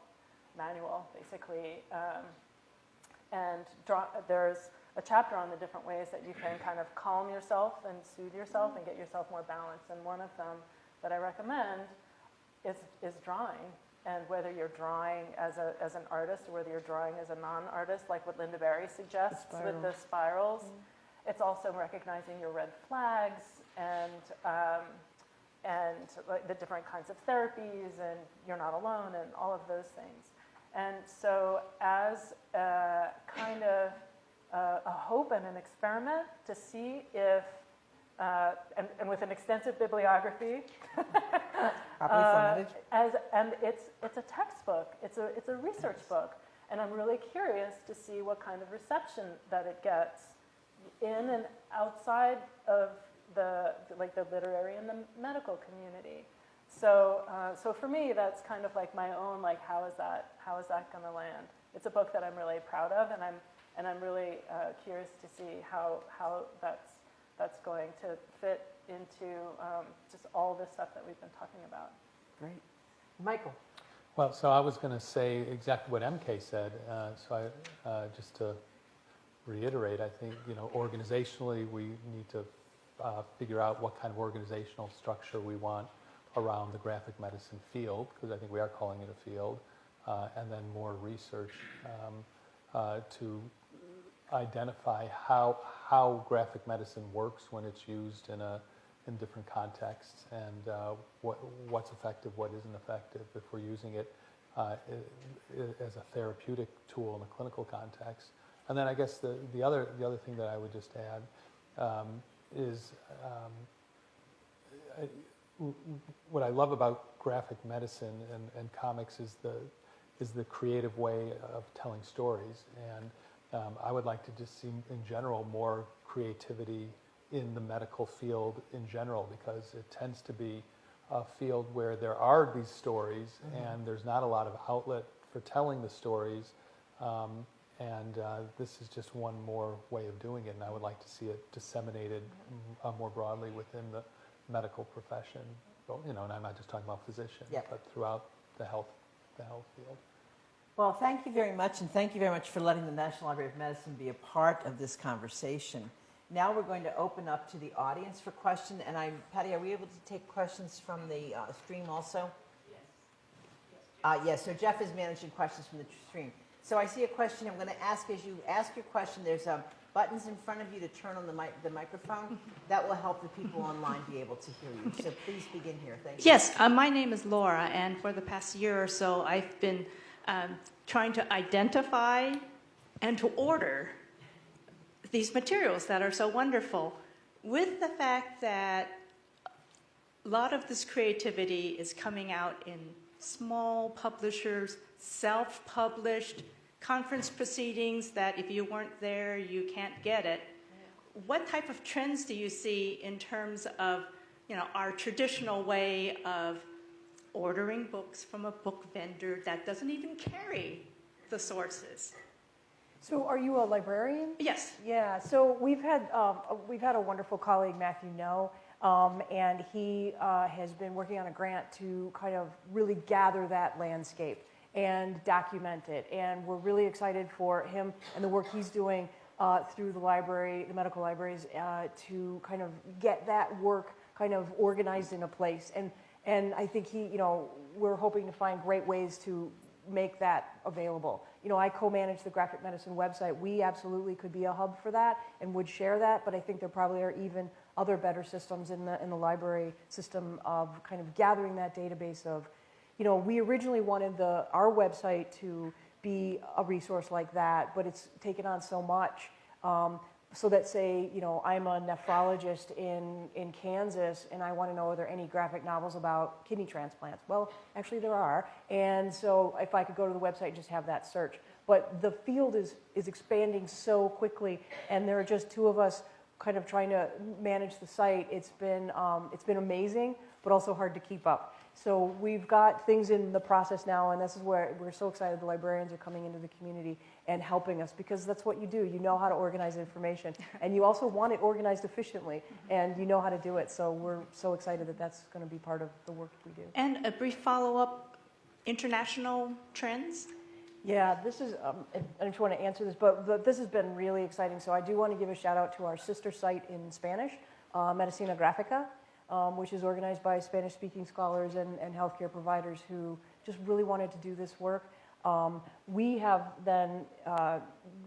manual, basically. And there's a chapter on the different ways that you can kind of calm yourself and soothe yourself and get yourself more balanced. And one of them that I recommend is drawing. And whether you're drawing as an artist or whether you're drawing as a non-artist, like what Linda Berry suggests with the spirals, it's also recognizing your red flags and like the different kinds of therapies, and you're not alone, and all of those things. And so as a kind of a hope and an experiment to see if, and with an extensive bibliography, and it's a textbook, it's a research book, and I'm really curious to see what kind of reception that it gets in and outside of the literary and the medical community. So for me, that's kind of like my own, like, how is that going to land? It's a book that I'm really proud of, and I'm really curious to see how that's going to fit into just all this stuff that we've been talking about. Great. Michael. Well, so I was going to say exactly what MK said. So I just to reiterate, I think, organizationally, we need to figure out what kind of organizational structure we want around the graphic medicine field, because I think we are calling it a field, and then more research to identify how graphic medicine works when it's used in different contexts, and what's effective, what isn't effective, if we're using it as a therapeutic tool in a clinical context. And then I guess the other thing that I would just add is what I love about graphic medicine and comics is the creative way of telling stories. And I would like to just see, in general, more creativity in the medical field in general, because it tends to be a field where there are these stories, and there's not a lot of outlet for telling the stories. And this is just one more way of doing it, and I would like to see it disseminated more broadly within the medical profession. Well, and I'm not just talking about physicians, but throughout the health field. Well, thank you very much, and thank you very much for letting the National Library of Medicine be a part of this conversation. Now we're going to open up to the audience for questions, and Patti, are we able to take questions from the stream also? Yes. Yes, so Jeff is managing questions from the stream. So I see a question. I'm going to ask, as you ask your question, there's buttons in front of you to turn on the microphone. That will help the people online be able to hear you. So please begin here. Thank you. Yes, my name is Laura, and for the past year or so, I've been trying to identify and to order these materials that are so wonderful, with the fact that a lot of this creativity is coming out in small publishers, self-published conference proceedings that if you weren't there, you can't get it. What type of trends do you see in terms of, our traditional way of ordering books from a book vendor that doesn't even carry the sources? So are you a librarian? Yes. Yeah, so we've had a wonderful colleague, Matthew No, and he has been working on a grant to kind of really gather that landscape and document it. And we're really excited for him and the work he's doing through the library, the medical libraries, to kind of get that work kind of organized in a place. And I think we're hoping to find great ways to make that available. I co-manage the Graphic Medicine website. We absolutely could be a hub for that and would share that, but I think there probably are even other better systems in the library system of kind of gathering that database of, we originally wanted our website to be a resource like that, but it's taken on so much. So that say, I'm a nephrologist in Kansas and I want to know, are there any graphic novels about kidney transplants? Well, actually there are. And so if I could go to the website and just have that search. But the field is expanding so quickly, and there are just two of us kind of trying to manage the site. It's been amazing, but also hard to keep up. So we've got things in the process now, and this is where we're so excited the librarians are coming into the community and helping us, because that's what you do. You know how to organize information, and you also want it organized efficiently, and you know how to do it. So we're so excited that that's going to be part of the work we do. And a brief follow-up, international trends? Yeah, this is, I don't want to answer this, but this has been really exciting. So I do want to give a shout out to our sister site in Spanish, Medicina Grafica, which is organized by Spanish-speaking scholars and healthcare providers who just really wanted to do this work. We have then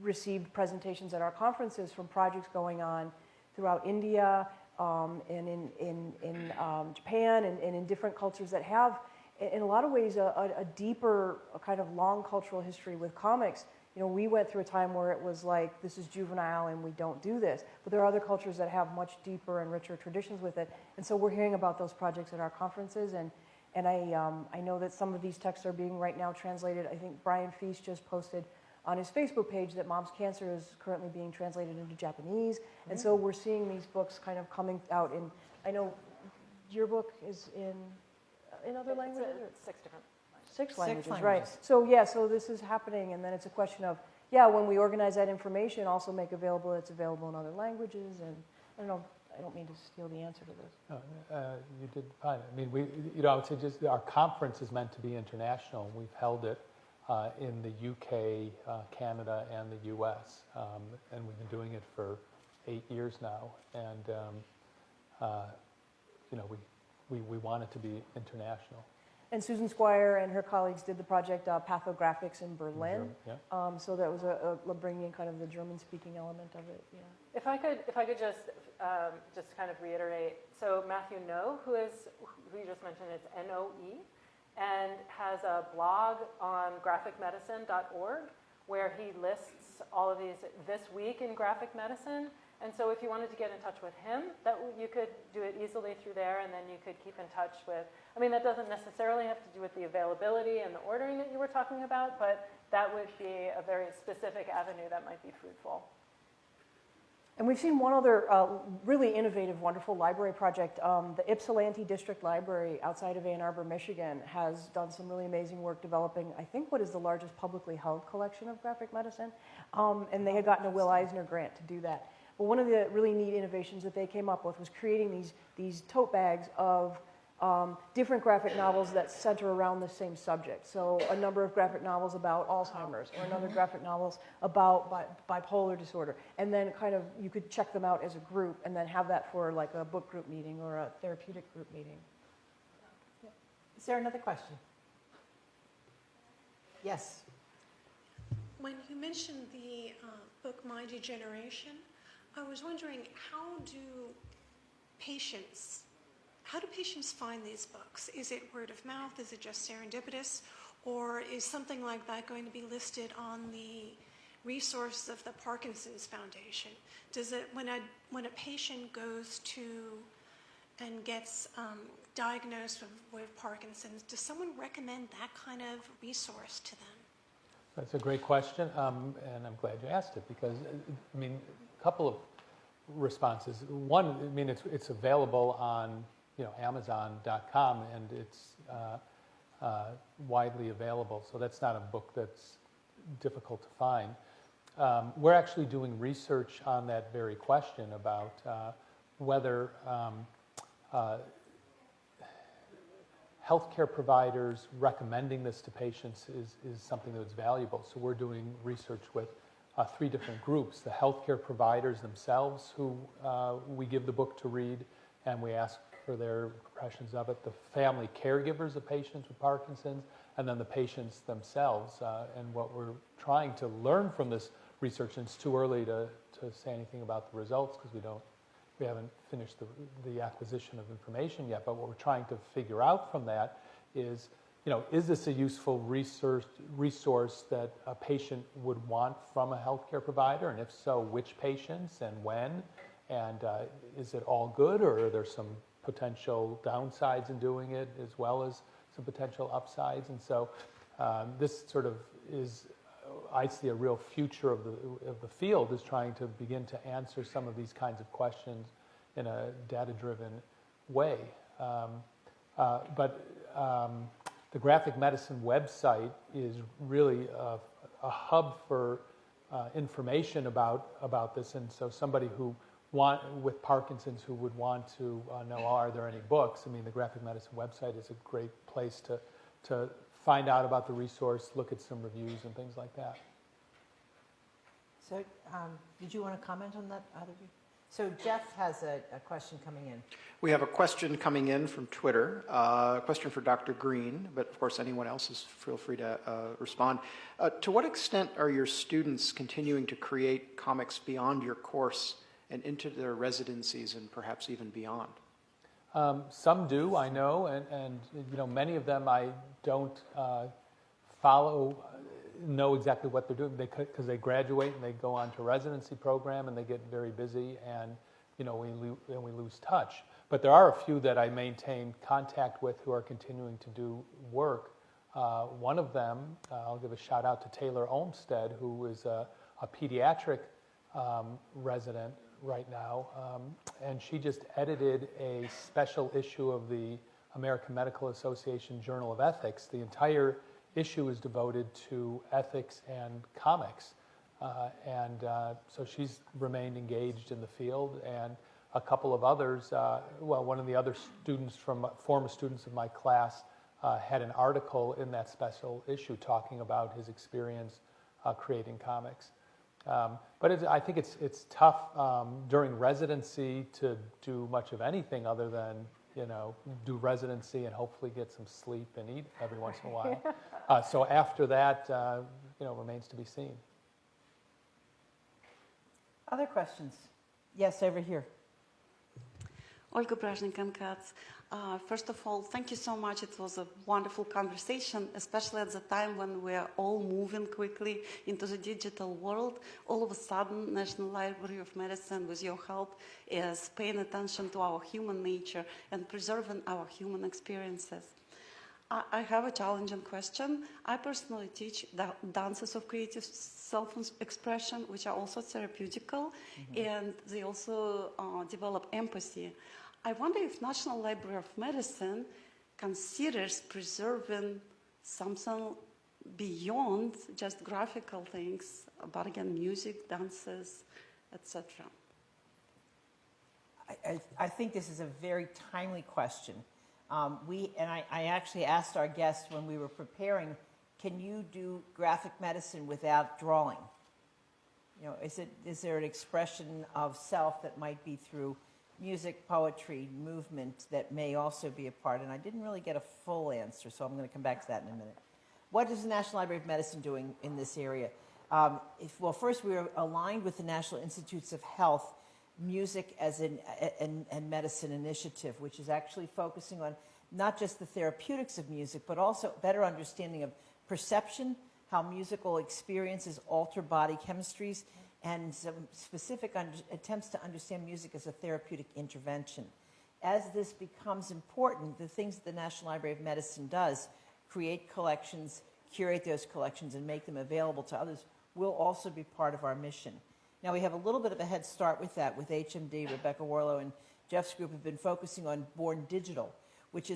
received presentations at our conferences from projects going on throughout India and in Japan and in different cultures that have, in a lot of ways, a deeper kind of long cultural history with comics. You know, we went through a time where it was like, this is juvenile and we don't do this. But there are other cultures that have much deeper and richer traditions with it. And so we're hearing about those projects at our conferences. And I know that some of these texts are being right now translated. I think Brian Feast just posted on his Facebook page that Mom's Cancer is currently being translated into Japanese. And so we're seeing these books kind of coming out. And I know your book is in other languages? Six languages, right. So yeah, so this is happening, and then it's a question of, yeah, when we organize that information, also make available, it's available in other languages, and I don't mean to steal the answer to this. No, you did fine. I mean, I would say just our conference is meant to be international. We've held it in the UK, Canada, and the US, and we've been doing it for 8 years now, and we want it to be international. And Susan Squire and her colleagues did the project Pathographics in Berlin. Yeah. So that was a bringing kind of the German-speaking element of it. Yeah. If I could just kind of reiterate. So Matthew Noe, who you just mentioned, is N-O-E, and has a blog on graphicmedicine.org where he lists all of these this week in graphic medicine. And so if you wanted to get in touch with him, you could do it easily through there, and then you could keep in touch with, I mean, that doesn't necessarily have to do with the availability and the ordering that you were talking about, but that would be a very specific avenue that might be fruitful. And we've seen one other really innovative, wonderful library project. The Ypsilanti District Library outside of Ann Arbor, Michigan, has done some really amazing work developing, I think, what is the largest publicly held collection of graphic medicine. And they had gotten a Will Eisner grant to do that. But one of the really neat innovations that they came up with was creating these tote bags of different graphic novels that center around the same subject. So a number of graphic novels about Alzheimer's, or another graphic novels about bipolar disorder. And then kind of you could check them out as a group and then have that for like a book group meeting or a therapeutic group meeting. Is there another question? Yes. When you mentioned the book My Degeneration, I was wondering, how do patients find these books? Is it word of mouth? Is it just serendipitous? Or is something like that going to be listed on the resource of the Parkinson's Foundation? Does it, when a patient goes to and gets diagnosed with Parkinson's, does someone recommend that kind of resource to them? That's a great question, and I'm glad you asked it because, I mean, a couple of responses. One, I mean, it's available on Amazon.com, and it's widely available. So that's not a book that's difficult to find. We're actually doing research on that very question about whether healthcare providers recommending this to patients is something that's valuable. So we're doing research with 3 different groups: the healthcare providers themselves, who we give the book to read, and we ask for their impressions of it, the family caregivers of patients with Parkinson's, and then the patients themselves. And what we're trying to learn from this research, and it's too early to say anything about the results because we haven't finished the acquisition of information yet, but what we're trying to figure out from that is, is this a useful resource that a patient would want from a healthcare provider? And if so, which patients and when? And is it all good, or are there some potential downsides in doing it as well as some potential upsides? And so this sort of is, I see a real future of the field is trying to begin to answer some of these kinds of questions in a data-driven way. But the Graphic Medicine website is really a hub for information about this, and so somebody with Parkinson's who would want to know, are there any books? I mean, the Graphic Medicine website is a great place to find out about the resource, look at some reviews and things like that. So did you want to comment on that, either of you? So Jeff has a question coming in. We have a question coming in from Twitter, a question for Dr. Green, but of course anyone else is feel free to respond. To what extent are your students continuing to create comics beyond your course and into their residencies and perhaps even beyond? Some do, I know, and many of them I don't know exactly what they're doing because they graduate and they go on to residency program and they get very busy, and we lose touch. But there are a few that I maintain contact with who are continuing to do work. One of them, I'll give a shout out to Taylor Olmstead, who is a pediatric resident right now, and she just edited a special issue of the American Medical Association Journal of Ethics. The entire issue is devoted to ethics and comics, and so she's remained engaged in the field, and a couple of others, one of the other students former students of my class had an article in that special issue talking about his experience creating comics. But I think it's tough during residency to do much of anything other than do residency and hopefully get some sleep and eat every once in a while. So after that, remains to be seen. Other questions? Yes, over here. Olga Brezhnev-Katz. First of all, thank you so much. It was a wonderful conversation, especially at the time when we are all moving quickly into the digital world. All of a sudden, National Library of Medicine, with your help, is paying attention to our human nature and preserving our human experiences. I have a challenging question. I personally teach the dances of creative self-expression, which are also therapeutical, and they also develop empathy. I wonder if National Library of Medicine considers preserving something beyond just graphical things, but again, music, dances, etc. I think this is a very timely question. I actually asked our guest when we were preparing, can you do graphic medicine without drawing? Is there an expression of self that might be through music, poetry, movement that may also be a part? And I didn't really get a full answer, so I'm going to come back to that in a minute. What is the National Library of Medicine doing in this area? First, we are aligned with the National Institutes of Health Music as and Medicine Initiative, which is actually focusing on not just the therapeutics of music, but also better understanding of perception, how musical experiences alter body chemistries, and some specific attempts to understand music as a therapeutic intervention. As this becomes important, the things that the National Library of Medicine does, create collections, curate those collections, and make them available to others, will also be part of our mission. Now, we have a little bit of a head start with that, with HMD. Rebecca Warlow and Jeff's group have been focusing on Born Digital, which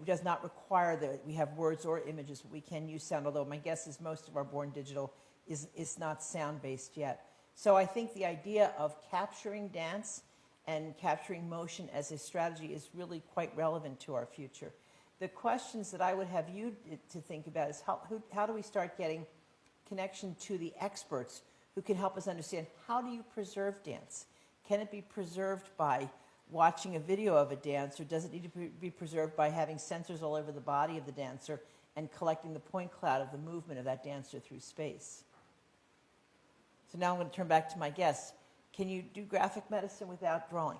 does not require that we have words or images, but we can use sound, although my guess is most of our Born Digital is not sound-based yet. So I think the idea of capturing dance and capturing motion as a strategy is really quite relevant to our future. The questions that I would have you to think about is how do we start getting connection to the experts who can help us understand how do you preserve dance? Can it be preserved by watching a video of a dance, or does it need to be preserved by having sensors all over the body of the dancer and collecting the point cloud of the movement of that dancer through space? So now I'm going to turn back to my guests. Can you do graphic medicine without drawing?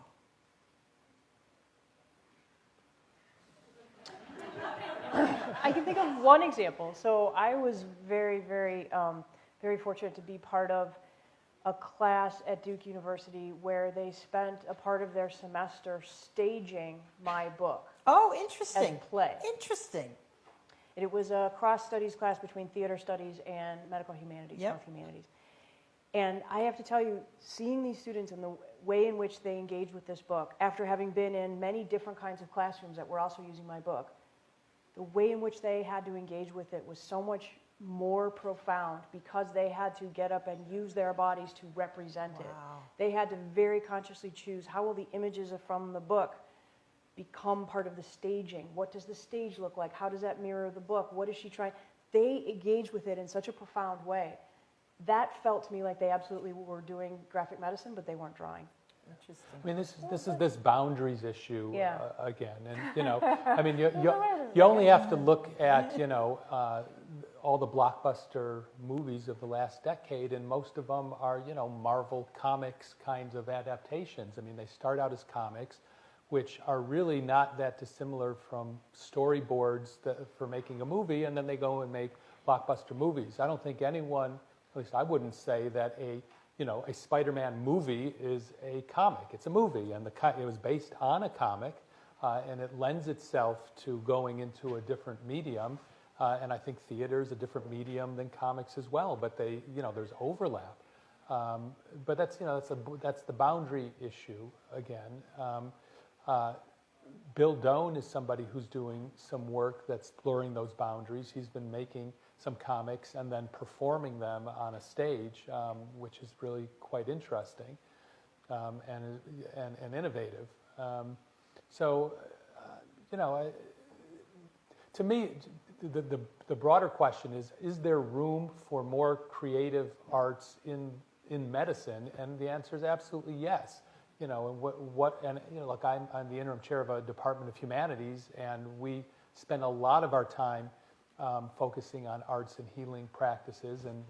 I can think of one example. So I was very, very, very fortunate to be part of a class at Duke University where they spent a part of their semester staging my book. Oh, interesting. As play. Interesting. And it was a cross-studies class between theater studies and medical humanities, health humanities. And I have to tell you, seeing these students and the way in which they engaged with this book, after having been in many different kinds of classrooms that were also using my book, the way in which they had to engage with it was so much more profound because they had to get up and use their bodies to represent it. They had to very consciously choose, how will the images from the book become part of the staging? What does the stage look like? How does that mirror the book? What is she trying? They engaged with it in such a profound way. That felt to me like they absolutely were doing graphic medicine, but they weren't drawing. Interesting. I mean, this is this boundaries issue Yeah. again, and I mean, you only have to look at all the blockbuster movies of the last decade, and most of them are Marvel Comics kinds of adaptations. I mean, they start out as comics, which are really not that dissimilar from storyboards for making a movie, and then they go and make blockbuster movies. I don't think anyone, at least I wouldn't say that a Spider-Man movie is a comic. It's a movie, and it was based on a comic, and it lends itself to going into a different medium. And I think theater is a different medium than comics as well. But there's overlap. But that's the boundary issue again. Bill Doan is somebody who's doing some work that's blurring those boundaries. He's been making some comics and then performing them on a stage, which is really quite interesting and innovative. To me, the broader question is there room for more creative arts in medicine? And the answer is absolutely yes. And look, I'm the interim chair of a department of humanities, and we spend a lot of our time focusing on arts and healing practices. And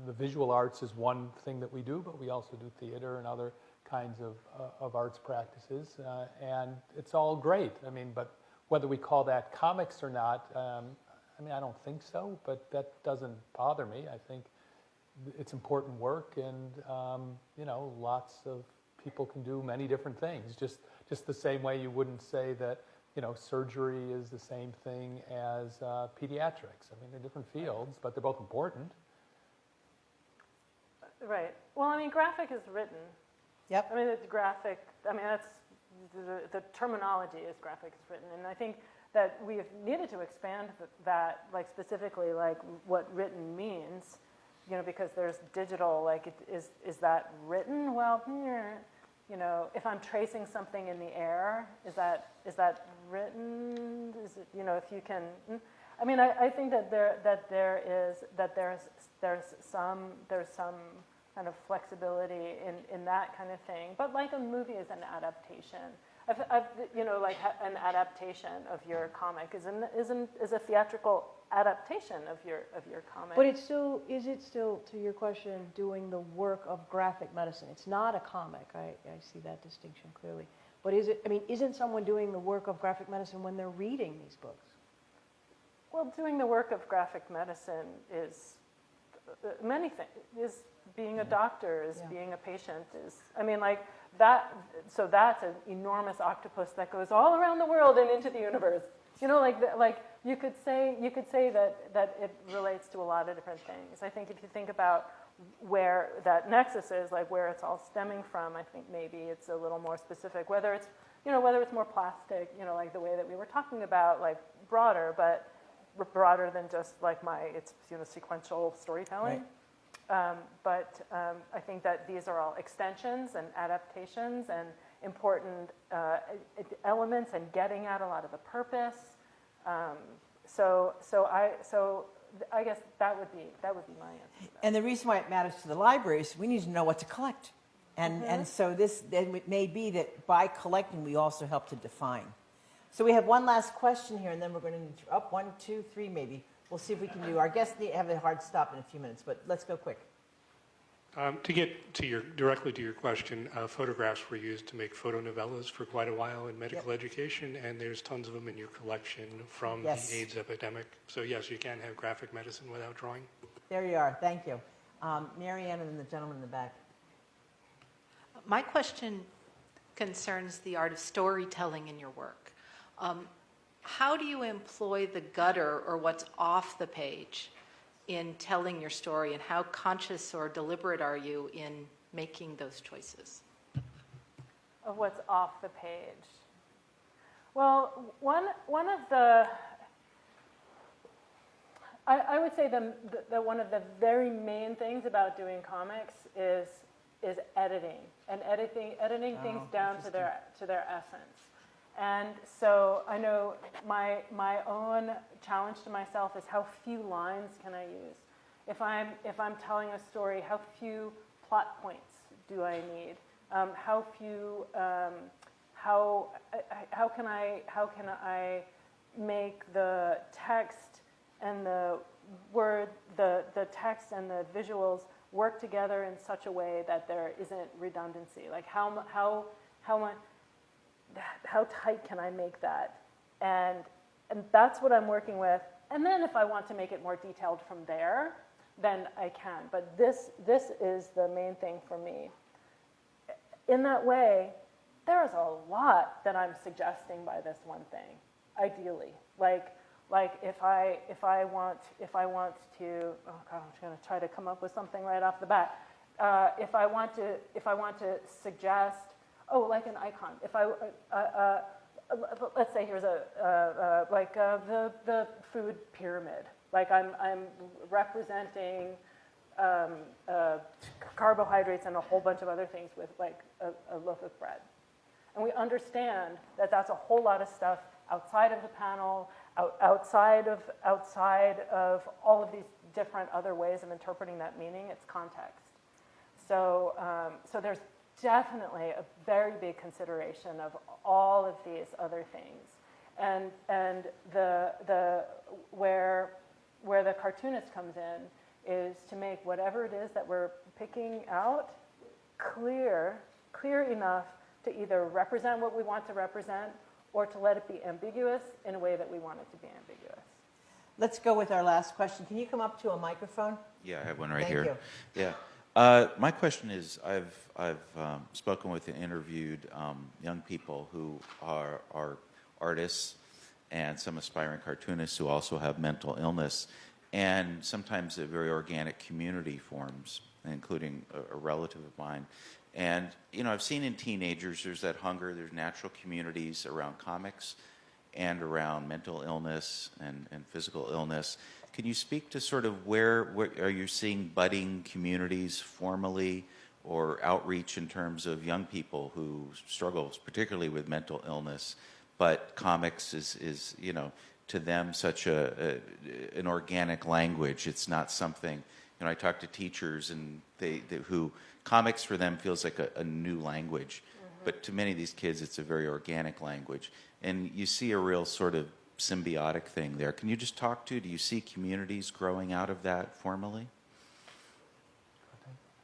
the visual arts is one thing that we do, but we also do theater and other kinds of arts practices, and it's all great. I mean, but whether we call that comics or not, I don't think so, but that doesn't bother me. I think it's important work, and lots of people can do many different things. Just the same way you wouldn't say that surgery is the same thing as pediatrics. I mean, they're different fields, but they're both important. Right. Well, I mean, graphic is written. Yep. I mean, it's graphic. I mean, that's the terminology is graphic is written, and I think that we have needed to expand that, like specifically, like what written means, because there's digital. Like, is that written? Well, if I'm tracing something in the air, is that written? Is it, if you can? I mean, I think that there's some kind of flexibility in that kind of thing. But like a movie is an adaptation. Like an adaptation of your comic is a theatrical adaptation of your comic. But is it still, to your question, doing the work of graphic medicine? It's not a comic. I see that distinction clearly. But isn't someone doing the work of graphic medicine when they're reading these books? Well, doing the work of graphic medicine is many things. Is being a doctor, is being a patient, that. So that's an enormous octopus that goes all around the world and into the universe. Like you could say that it relates to a lot of different things. I think if you think about where that nexus is, like where it's all stemming from, I think maybe it's a little more specific. Whether it's more plastic, like the way that we were talking about, like broader, but broader than just like it's sequential storytelling. Right. But I think that these are all extensions and adaptations and important elements and getting at a lot of the purpose. So I guess that would be my answer. And the reason why it matters to the library is we need to know what to collect. And so then it may be that by collecting, we also help to define. So we have one last question here, and then we're going to up 1, 2, 3 maybe. We'll see if we can do. Our guests have a hard stop in a few minutes, but let's go quick. To get to directly to your question, photographs were used to make photonovellas for quite a while in medical education, and there's tons of them in your collection from the AIDS epidemic. So yes, you can have graphic medicine without drawing. There you are. Thank you. Mary Ann and the gentleman in the back. My question concerns the art of storytelling in your work. How do you employ the gutter or what's off the page in telling your story, and how conscious or deliberate are you in making those choices? Of what's off the page. Well, one of the I would say that one of the very main things about doing comics is editing, and editing things down to their essence. And so I know my own challenge to myself is how few lines can I use? If I'm telling a story, how few plot points do I need? How can I make the text and the text and the visuals work together in such a way that there isn't redundancy? Like how tight can I make that? And that's what I'm working with. And then if I want to make it more detailed from there, then I can. But this is the main thing for me. In that way, there is a lot that I'm suggesting by this one thing, ideally. Like if I want to, oh God, I'm going to try to come up with something right off the bat. If I want to suggest, like an icon. If let's say here's the food pyramid. Like I'm representing carbohydrates and a whole bunch of other things with like a loaf of bread. And we understand that that's a whole lot of stuff outside of the panel, outside of all of these different other ways of interpreting that meaning. It's context. So there's definitely a very big consideration of all of these other things, and where the cartoonist comes in is to make whatever it is that we're picking out clear enough to either represent what we want to represent or to let it be ambiguous in a way that we want it to be ambiguous. Let's go with our last question. Can you come up to a microphone? Yeah, I have one right Thank here. You. Yeah. My question is, I've spoken with and interviewed young people who are artists and some aspiring cartoonists who also have mental illness, and sometimes a very organic community forms, including a relative of mine. And, I've seen in teenagers, there's that hunger, there's natural communities around comics and around mental illness and physical illness. Can you speak to sort of where are you seeing budding communities formally or outreach in terms of young people who struggle particularly with mental illness, but comics is to them such an organic language. It's not something, I talk to teachers and they who comics for them feels like a new language, but to many of these kids it's a very organic language. And you see a real sort of symbiotic thing there. Can you just talk do you see communities growing out of that formally?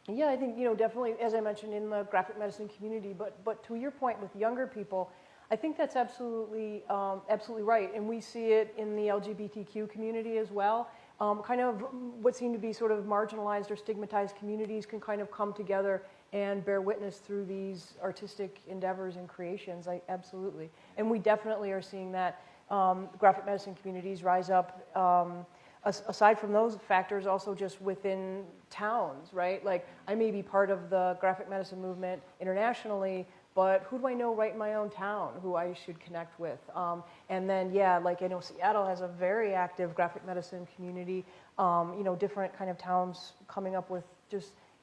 Yeah, I think, definitely, as I mentioned, in the graphic medicine community, but to your point with younger people, I think that's absolutely right. And we see it in the LGBTQ community as well. Kind of what seem to be sort of marginalized or stigmatized communities can kind of come together and bear witness through these artistic endeavors and creations. Absolutely. And we definitely are seeing that graphic medicine communities rise up. Aside from those factors, also just within towns, right? Like, I may be part of the graphic medicine movement internationally, but who do I know right in my own town who I should connect with? And then, I know Seattle has a very active graphic medicine community, different kind of towns coming up with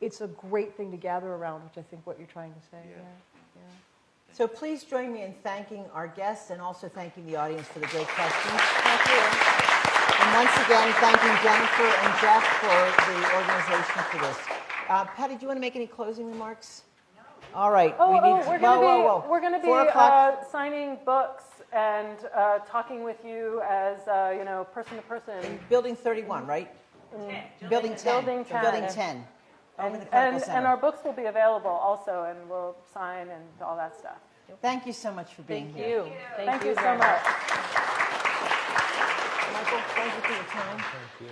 it's a great thing to gather around, which I think what you're trying to say. Yeah. So please join me in thanking our guests and also thanking the audience for the great questions. Thank you. And once again, thanking Jennifer and Jeff for the organization for this. Patty, do you want to make any closing remarks? No. All right. We're going to be signing books and talking with you as person to person. Building 31, right? Building 10. Building 10. Building 10. And our books will be available also, and we'll sign and all that stuff. Thank you so much for being here. Thank you so much. Michael, thank you for your time.